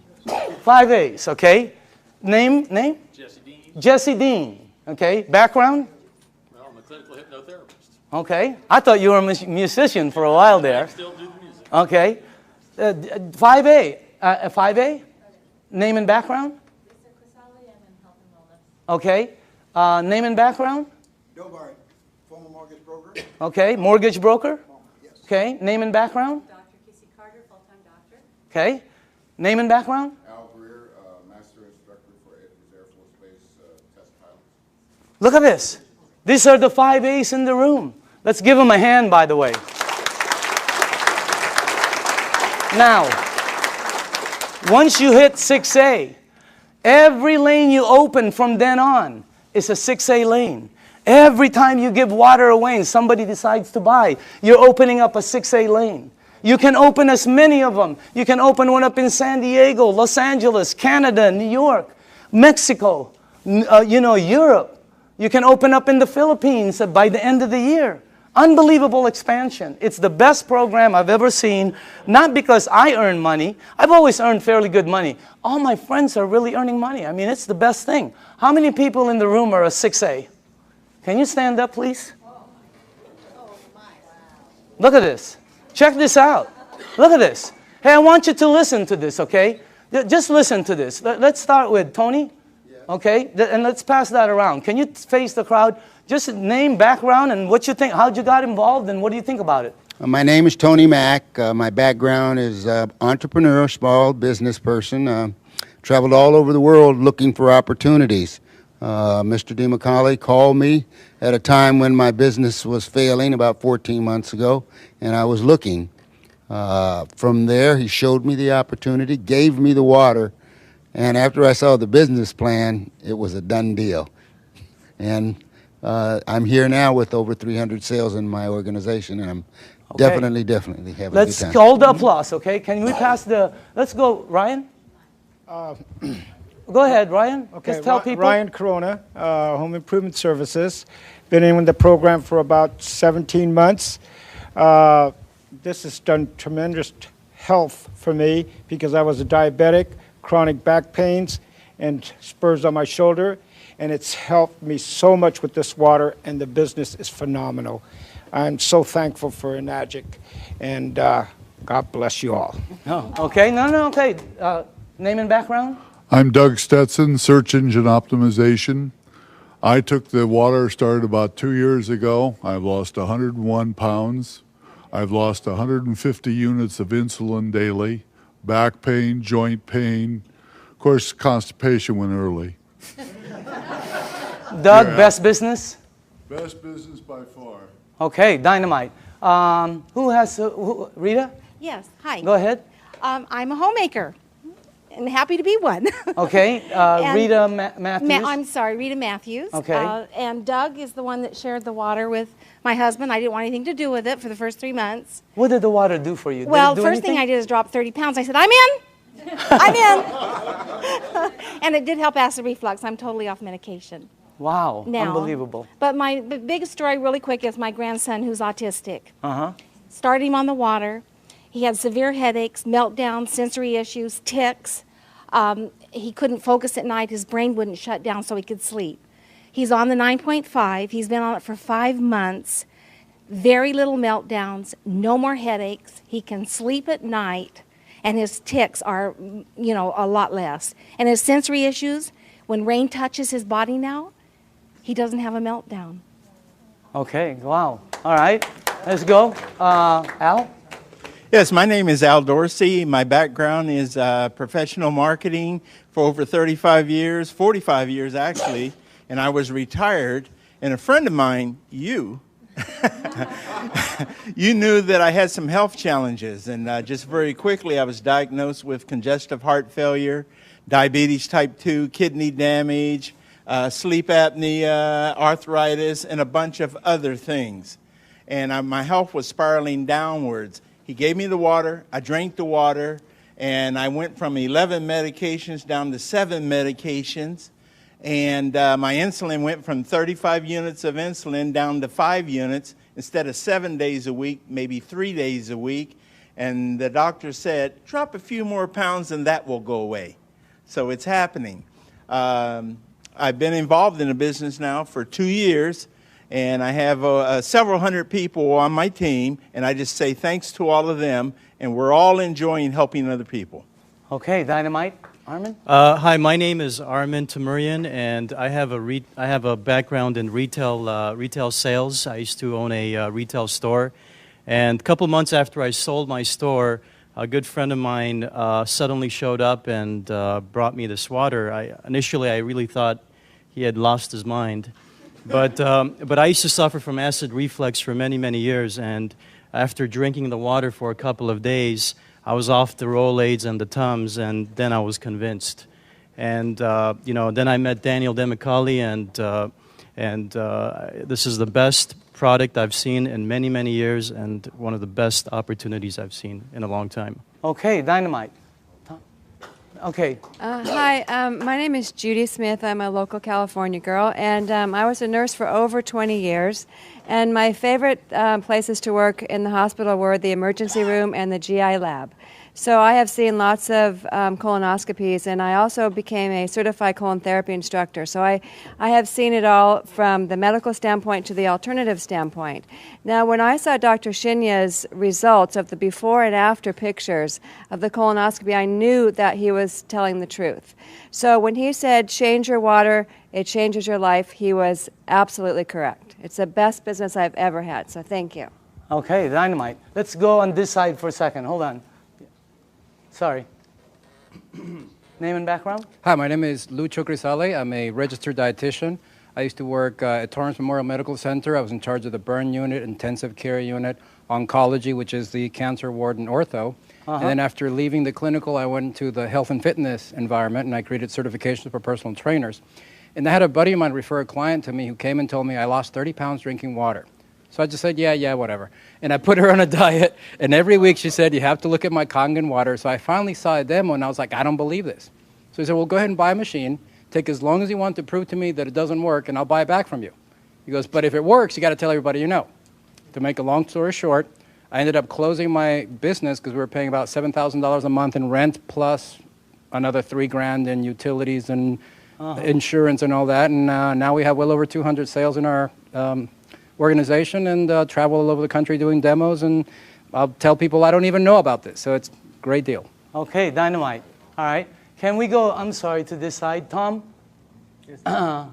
5As, okay? Name? Jesse Dean. Jesse Dean, okay? Background? Well, I'm a clinical hypnotherapist. Okay. I thought you were a musician for a while there. I still do the music. Okay. 5A. 5A? Name and background? Okay. Name and background? Bill Barrett, former mortgage broker. Okay. Mortgage broker? Yes. Okay. Name and background? Dr. Kissy Carter, full-time doctor. Okay. Name and background? Al Greer, Master Instructor for Edwards Air Force Base Test Pilot. Look at this. These are the 5As in the room. Let's give them a hand, by the way. Now, once you hit 6A, every lane you open from then on is a 6A lane. Every time you give water away and somebody decides to buy, you're opening up a 6A lane. You can open as many of them. You can open one up in San Diego, Los Angeles, Canada, New York, Mexico, Europe. You can open up in the Philippines by the end of the year. Unbelievable expansion. It's the best program I've ever seen, not because I earn money. I've always earned fairly good money. All my friends are really earning money. I mean, it's the best thing. How many people in the room are a 6A? Can you stand up, please? Look at this. Check this out. Look at this. Hey, I want you to listen to this, okay? Just listen to this. Let's start with Tony, okay? And let's pass that around. Can you face the crowd? Just name, background, and what you think, how'd you got involved, and what do you think about it? My name is Tony Mack. My background is entrepreneur, small business person. Traveled all over the world looking for opportunities. Mr. DeMacaulay called me at a time when my business was failing about 14 months ago, and I was looking. From there, he showed me the opportunity, gave me the water, and after I saw the business plan, it was a done deal. And I'm here now with over 300 sales in my organization, and I'm definitely having a good time. Let's hold the applause, okay? Can we pass the, let's go, Ryan? Go ahead, Ryan. Okay, Just tell people. Ryan Corona, Home Improvement Services. Been in the program for about 17 months. This has done tremendous health for me because I was a diabetic, chronic back pains, and spurs on my shoulder. And it's helped me so much with this water, and the business is phenomenal. I'm so thankful for enagic, and God bless you all. Oh, okay, okay. Name and background? I'm Doug Stetson, Search Engine Optimization. I took the water, started about 2 years ago. I've lost 101 pounds. I've lost 150 units of insulin daily, back pain, joint pain. Of course, constipation went early. Doug, best business? Best business by far. Okay, dynamite. Who has, Rita? Yes, hi. Go ahead. I'm a homemaker, and happy to be one. Okay, And Rita Matthews. I'm sorry, Rita Matthews. Okay. And Doug is the one that shared the water with my husband. I didn't want anything to do with it for the first 3 months. What did the water do for you? Did Well, it do first thing anything? I did is drop 30 pounds. I said, I'm in. I'm in. And it did help acid reflux. I'm totally off medication Wow, now. unbelievable. But my biggest story, really quick, is my grandson who's autistic. Uh-huh. Started him on the water. He had severe headaches, meltdowns, sensory issues, tics. He couldn't focus at night. His brain wouldn't shut down so he could sleep. He's on the 9.5. He's been on it for 5 months. Very little meltdowns, no more headaches. He can sleep at night, and his tics are, a lot less. And his sensory issues, when rain touches his body now, he doesn't have a meltdown. Okay, wow. All right, let's go. Al? Yes, my name is Al Dorsey. My background is professional marketing for over 35 years, 45 years actually, and I was retired. And a friend of mine, you knew that I had some health challenges. And just very quickly, I was diagnosed with congestive heart failure, diabetes type 2, kidney damage, sleep apnea, arthritis, and a bunch of other things. And my health was spiraling downwards. He gave me the water, I drank the water, and I went from 11 medications down to 7 medications. And my insulin went from 35 units of insulin down to 5 units instead of 7 days a week, maybe 3 days a week. And the doctor said, drop a few more pounds and that will go away. So it's happening. I've been involved in the business now for 2 years. And I have several hundred people on my team, and I just say thanks to all of them, and we're all enjoying helping other people. Okay, Dynamite. Armin? Hi, my name is Armin Tamurian, and I have a background in retail sales. I used to own a retail store, and a couple months after I sold my store, a good friend of mine suddenly showed up and brought me this water. Initially, I really thought he had lost his mind. But I used to suffer from acid reflux for many, many years, and after drinking the water for a couple of days, I was off the Rolaids and the Tums, and then I was convinced. And, then I met Daniel DeMicali, and this is the best product I've seen in many, many years, and one of the best opportunities I've seen in a long time. Okay, Dynamite. Okay. Hi, my name is Judy Smith. I'm a local California girl, and I was a nurse for over 20 years. And my favorite places to work in the hospital were the emergency room and the GI lab. So I have seen lots of colonoscopies, and I also became a certified colon therapy instructor. So I have seen it all from the medical standpoint to the alternative standpoint. Now, when I saw Dr. Shinya's results of the before and after pictures of the colonoscopy, I knew that he was telling the truth. So when he said, change your water, it changes your life, he was absolutely correct. It's the best business I've ever had, so thank you. Okay, Dynamite. Let's go on this side for a second. Hold on. Sorry. Name and background? Hi, my name is Lucho Grisale. I'm a registered dietitian. I used to work at Torrance Memorial Medical Center. I was in charge of the burn unit, intensive care unit, oncology, which is the cancer ward and ortho. And then after leaving the clinical, I went to the health and fitness environment, and I created certifications for personal trainers. And I had a buddy of mine refer a client to me who came and told me I lost 30 pounds drinking water. So I just said, yeah, whatever. And I put her on a diet, and every week she said, you have to look at my Kangen water. So I finally saw a demo, and I was like, I don't believe this. So he said, well, go ahead and buy a machine. Take as long as you want to prove to me that it doesn't work, and I'll buy it back from you. He goes, but if it works, you got to tell everybody you know. To make a long story short, I ended up closing my business because we were paying about $7,000 a month in rent plus another $3,000 in utilities and insurance and all that. And now we have well over 200 sales in our organization and travel all over the country doing demos. And I'll tell people I don't even know about this. So it's a great deal. Okay, Dynamite. All right. Can we go, I'm sorry, to this side? Tom? Yes. How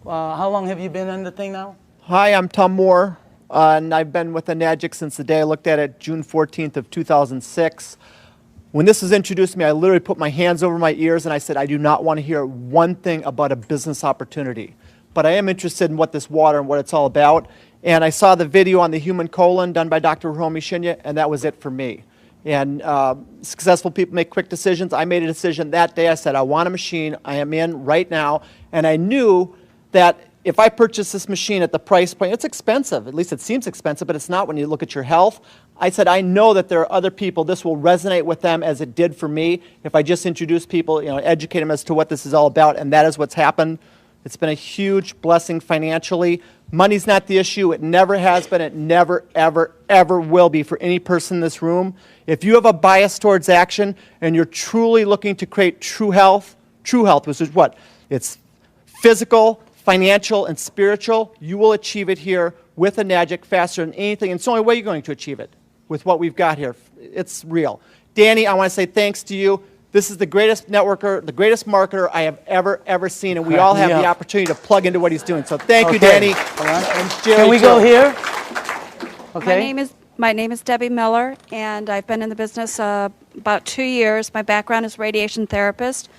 long have you been on the thing now? Hi, I'm Tom Moore, and I've been with Enagic since the day I looked at it, June 14th of 2006. When this was introduced to me, I literally put my hands over my ears and I said, I do not want to hear one thing about a business opportunity. But I am interested in what this water and what it's all about. And I saw the video on the human colon done by Dr. Hiromi Shinya, and that was it for me. And successful people make quick decisions. I made a decision that day. I said, I want a machine. I am in right now. And I knew that if I purchase this machine at the price point, it's expensive. At least it seems expensive, but it's not when you look at your health. I said, I know that there are other people, this will resonate with them as it did for me. If I just introduce people, educate them as to what this is all about, and that is what's happened. It's been a huge blessing financially. Money's not the issue. It never has been. It never, ever, ever will be for any person in this room. If you have a bias towards action and you're truly looking to create true health, which is what? It's physical, financial, and spiritual. You will achieve it here with enagic faster than anything. And it's the only way you're going to achieve it with what we've got here. It's real. Danny, I want to say thanks to you. This is the greatest networker, the greatest marketer I have ever seen, and we all have the opportunity to plug into what he's doing. So thank you, Danny. And Jerry, Can we go here? Okay. My name is Debbie Miller, and I've been in the business about 2 years. My background is radiation therapist.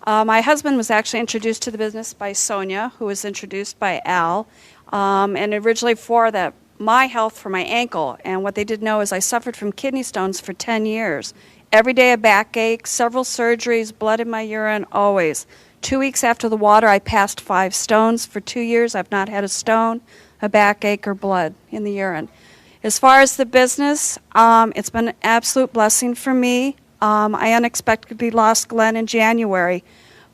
My husband was actually introduced to the business by Sonia, who was introduced by Al, and originally for my health for my ankle. And what they didn't know is I suffered from kidney stones for 10 years. Every day a backache, several surgeries, blood in my urine, always. 2 weeks after the water, I passed 5 stones. For 2 years, I've not had a stone, a backache, or blood in the urine. As far as the business, it's been an absolute blessing for me. I unexpectedly lost Glenn in January,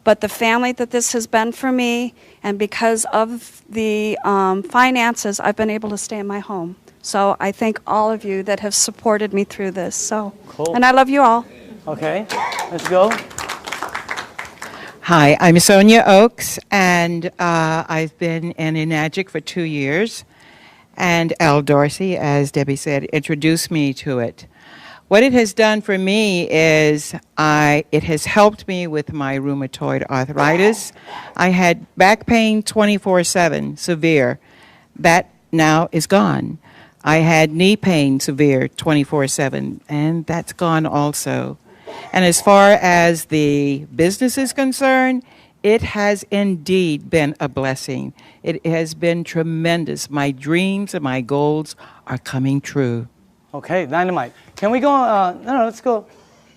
but the family that this has been for me, and because of the finances, I've been able to stay in my home. So I thank all of you that have supported me through this. So, cool. And I love you all. Okay, let's go. Hi, I'm Sonia Oakes, and I've been an enagic for 2 years. And Al Dorsey, as Debbie said, introduced me to it. What it has done for me is it has helped me with my rheumatoid arthritis. I had back pain 24/7, severe. That now is gone. I had knee pain, severe, 24/7, and that's gone also. And as far as the business is concerned, it has indeed been a blessing. It has been tremendous. My dreams and my goals are coming true. Okay, dynamite. Can we go, no, let's go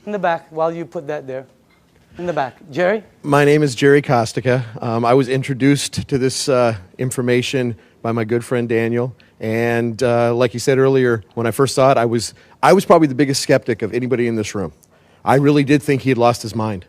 in the back while you put that there. In the back. Jerry? My name is Jerry Kostica. I was introduced to this information by my good friend Daniel. And like you said earlier, when I first saw it, I was probably the biggest skeptic of anybody in this room. I really did think he had lost his mind.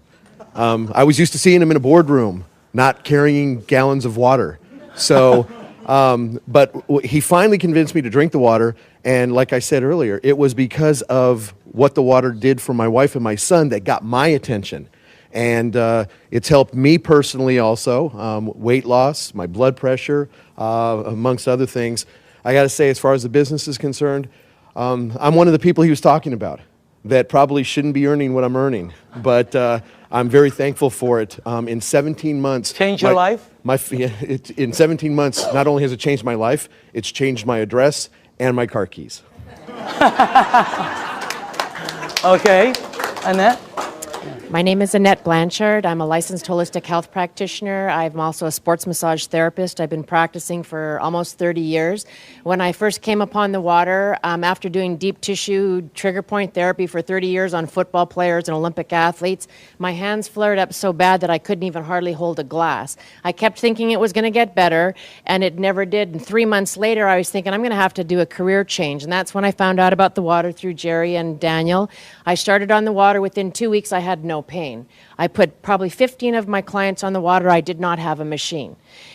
I was used to seeing him in a boardroom, not carrying gallons of water. So, but he finally convinced me to drink the water. And like I said earlier, it was because of what the water did for my wife and my son that got my attention. And it's helped me personally also, weight loss, my blood pressure, amongst other things. I got to say, as far as the business is concerned, I'm one of the people he was talking about that probably shouldn't be earning what I'm earning. But I'm very thankful for it. In 17 months... Changed your life? In 17 months, not only has it changed my life, it's changed my address and my car keys. Okay. Annette? My name is Annette Blanchard. I'm a licensed holistic health practitioner. I'm also a sports massage therapist. I've been practicing for almost 30 years. When I first came upon the water, after doing deep tissue trigger point therapy for 30 years on football players and Olympic athletes, my hands flared up so bad that I couldn't even hardly hold a glass. I kept thinking it was going to get better, and it never did. And 3 months later, I was thinking I'm going to have to do a career change. And that's when I found out about the water through Jerry and Daniel. I started on the water. Within 2 weeks, I had no pain. I put probably 15 of my clients on the water. I did not have a machine.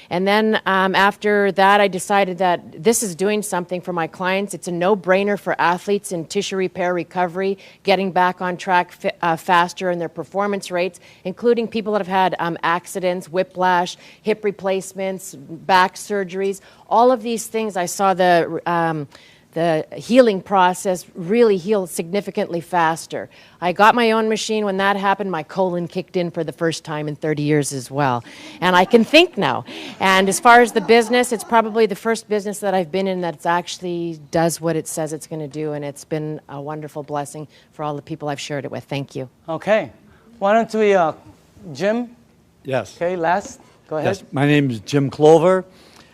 And then after that, I decided that this is doing something for my clients. It's a no-brainer for athletes in tissue repair recovery, getting back on track faster in their performance rates, including people that have had accidents, whiplash, hip replacements, back surgeries. All of these things, I saw the healing process really heal significantly faster. I got my own machine. When that happened, my colon kicked in for the first time in 30 years as well. And I can think now. And as far as the business, it's probably the first business that I've been in that actually does what it says it's going to do. And it's been a wonderful blessing for all the people I've shared it with. Thank you. Okay. Why don't we, Jim? Yes. Okay, last. Go ahead. Yes. My name is Jim Clover.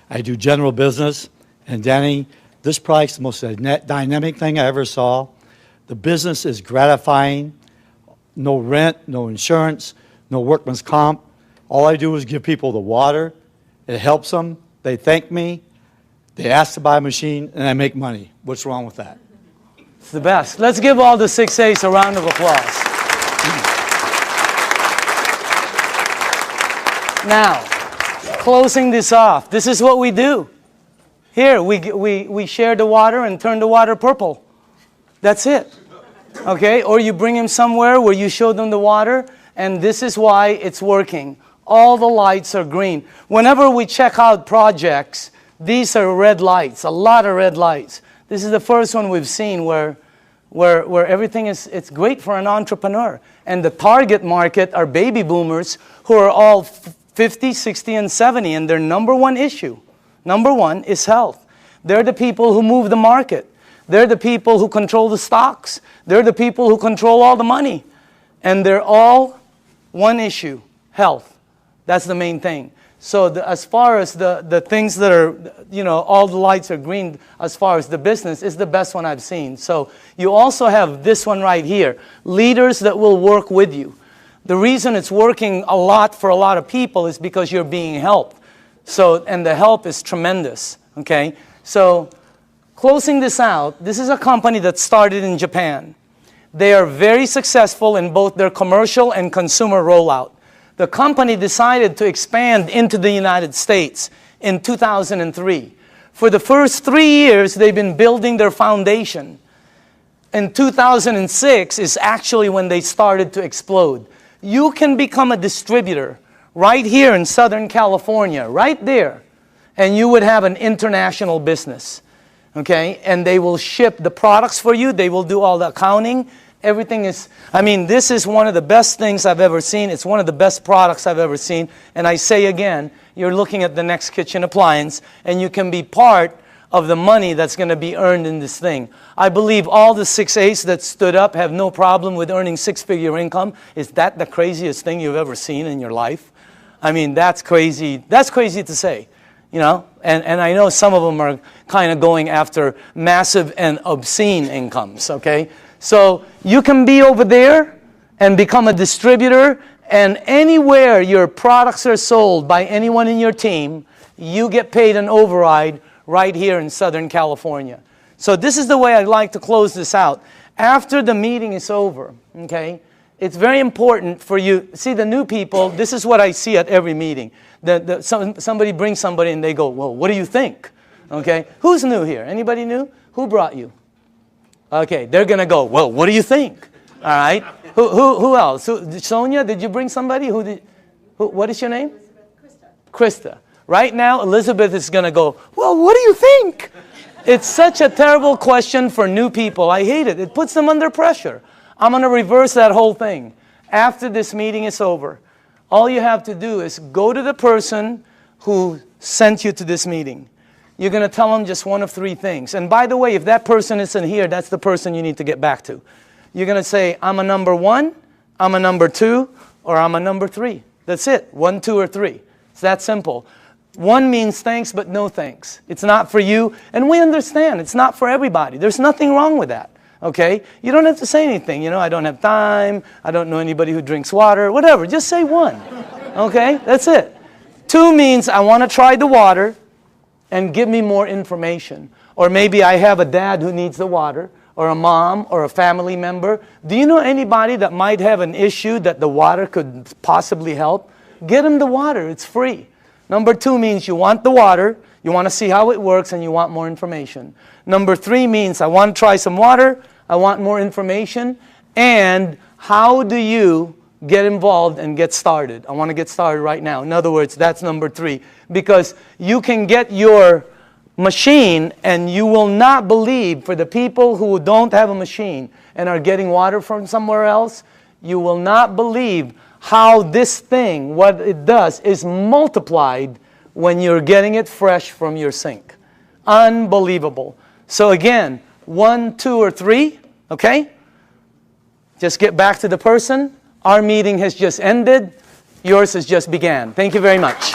I do general business. And Danny, this product's the most dynamic thing I ever saw. The business is gratifying. No rent, no insurance, no workman's comp. All I do is give people the water. It helps them. They thank me. They ask to buy a machine, and I make money. What's wrong with that? It's the best. Let's give all the 6A's a round of applause. Now, closing this off, this is what we do. Here, we share the water and turn the water purple. That's it. Okay? Or you bring them somewhere where you show them the water, and this is why it's working. All the lights are green. Whenever we check out projects, these are red lights, a lot of red lights. This is the first one we've seen where everything is, it's great for an entrepreneur. And the target market are baby boomers who are all 50, 60, and 70, and their number one issue, number one, is health. They're the people who move the market. They're the people who control the stocks. They're the people who control all the money. And they're all one issue, health. That's the main thing. So as far as the things that are, you know, all the lights are green, as far as the business, is the best one I've seen. So you also have this one right here, leaders that will work with you. The reason it's working a lot for a lot of people is because you're being helped. So, and the help is tremendous, okay? So closing this out, this is a company that started in Japan. They are very successful in both their commercial and consumer rollout. The company decided to expand into the United States in 2003. For the first 3 years, they've been building their foundation. In 2006 is actually when they started to explode. You can become a distributor right here in Southern California, right there, and you would have an international business, okay? And they will ship the products for you. They will do all the accounting. Everything is, I mean, this is one of the best things I've ever seen. It's one of the best products I've ever seen. And I say again, you're looking at the next kitchen appliance, and you can be part of the money that's going to be earned in this thing. I believe all the 6A's that stood up have no problem with earning six-figure income. Is that the craziest thing you've ever seen in your life? I mean, that's crazy. That's crazy to say, you know? And I know some of them are kind of going after massive and obscene incomes, okay? So you can be over there and become a distributor, and anywhere your products are sold by anyone in your team, you get paid an override right here in Southern California. So this is the way I'd like to close this out. After the meeting is over, okay, it's very important for you. See, the new people, this is what I see at every meeting. Somebody brings somebody and they go, well, what do you think? Okay, who's new here? Anybody new? Who brought you? Okay, they're going to go, well, what do you think? All right. Who else? Sonia, did you bring somebody? What is your name? Krista. Right now, Elizabeth is going to go, well, what do you think? It's such a terrible question for new people. I hate it. It puts them under pressure. I'm going to reverse that whole thing. After this meeting is over, all you have to do is go to the person who sent you to this meeting. You're going to tell them just one of three things. And by the way, if that person isn't here, that's the person you need to get back to. You're going to say, I'm a number 1, I'm a number 2, or I'm a number 3. That's it. 1, 2, or 3. It's that simple. 1 means thanks, but no thanks. It's not for you. And we understand. It's not for everybody. There's nothing wrong with that. Okay? You don't have to say anything. You know, I don't have time. I don't know anybody who drinks water. Whatever. Just say 1. Okay? That's it. 2 means I want to try the water and give me more information. Or maybe I have a dad who needs the water, or a mom, or a family member. Do you know anybody that might have an issue that the water could possibly help? Get them the water. It's free. Number 2 means you want the water, you want to see how it works, and you want more information. Number 3 means I want to try some water, I want more information, and how do you get involved and get started? I want to get started right now. In other words, that's number 3. Because you can get your machine, and you will not believe, for the people who don't have a machine and are getting water from somewhere else, you will not believe how this thing, what it does, is multiplied when you're getting it fresh from your sink. Unbelievable. So again, 1, 2, or 3, okay? Just get back to the person. Our meeting has just ended. Yours has just began. Thank you very much.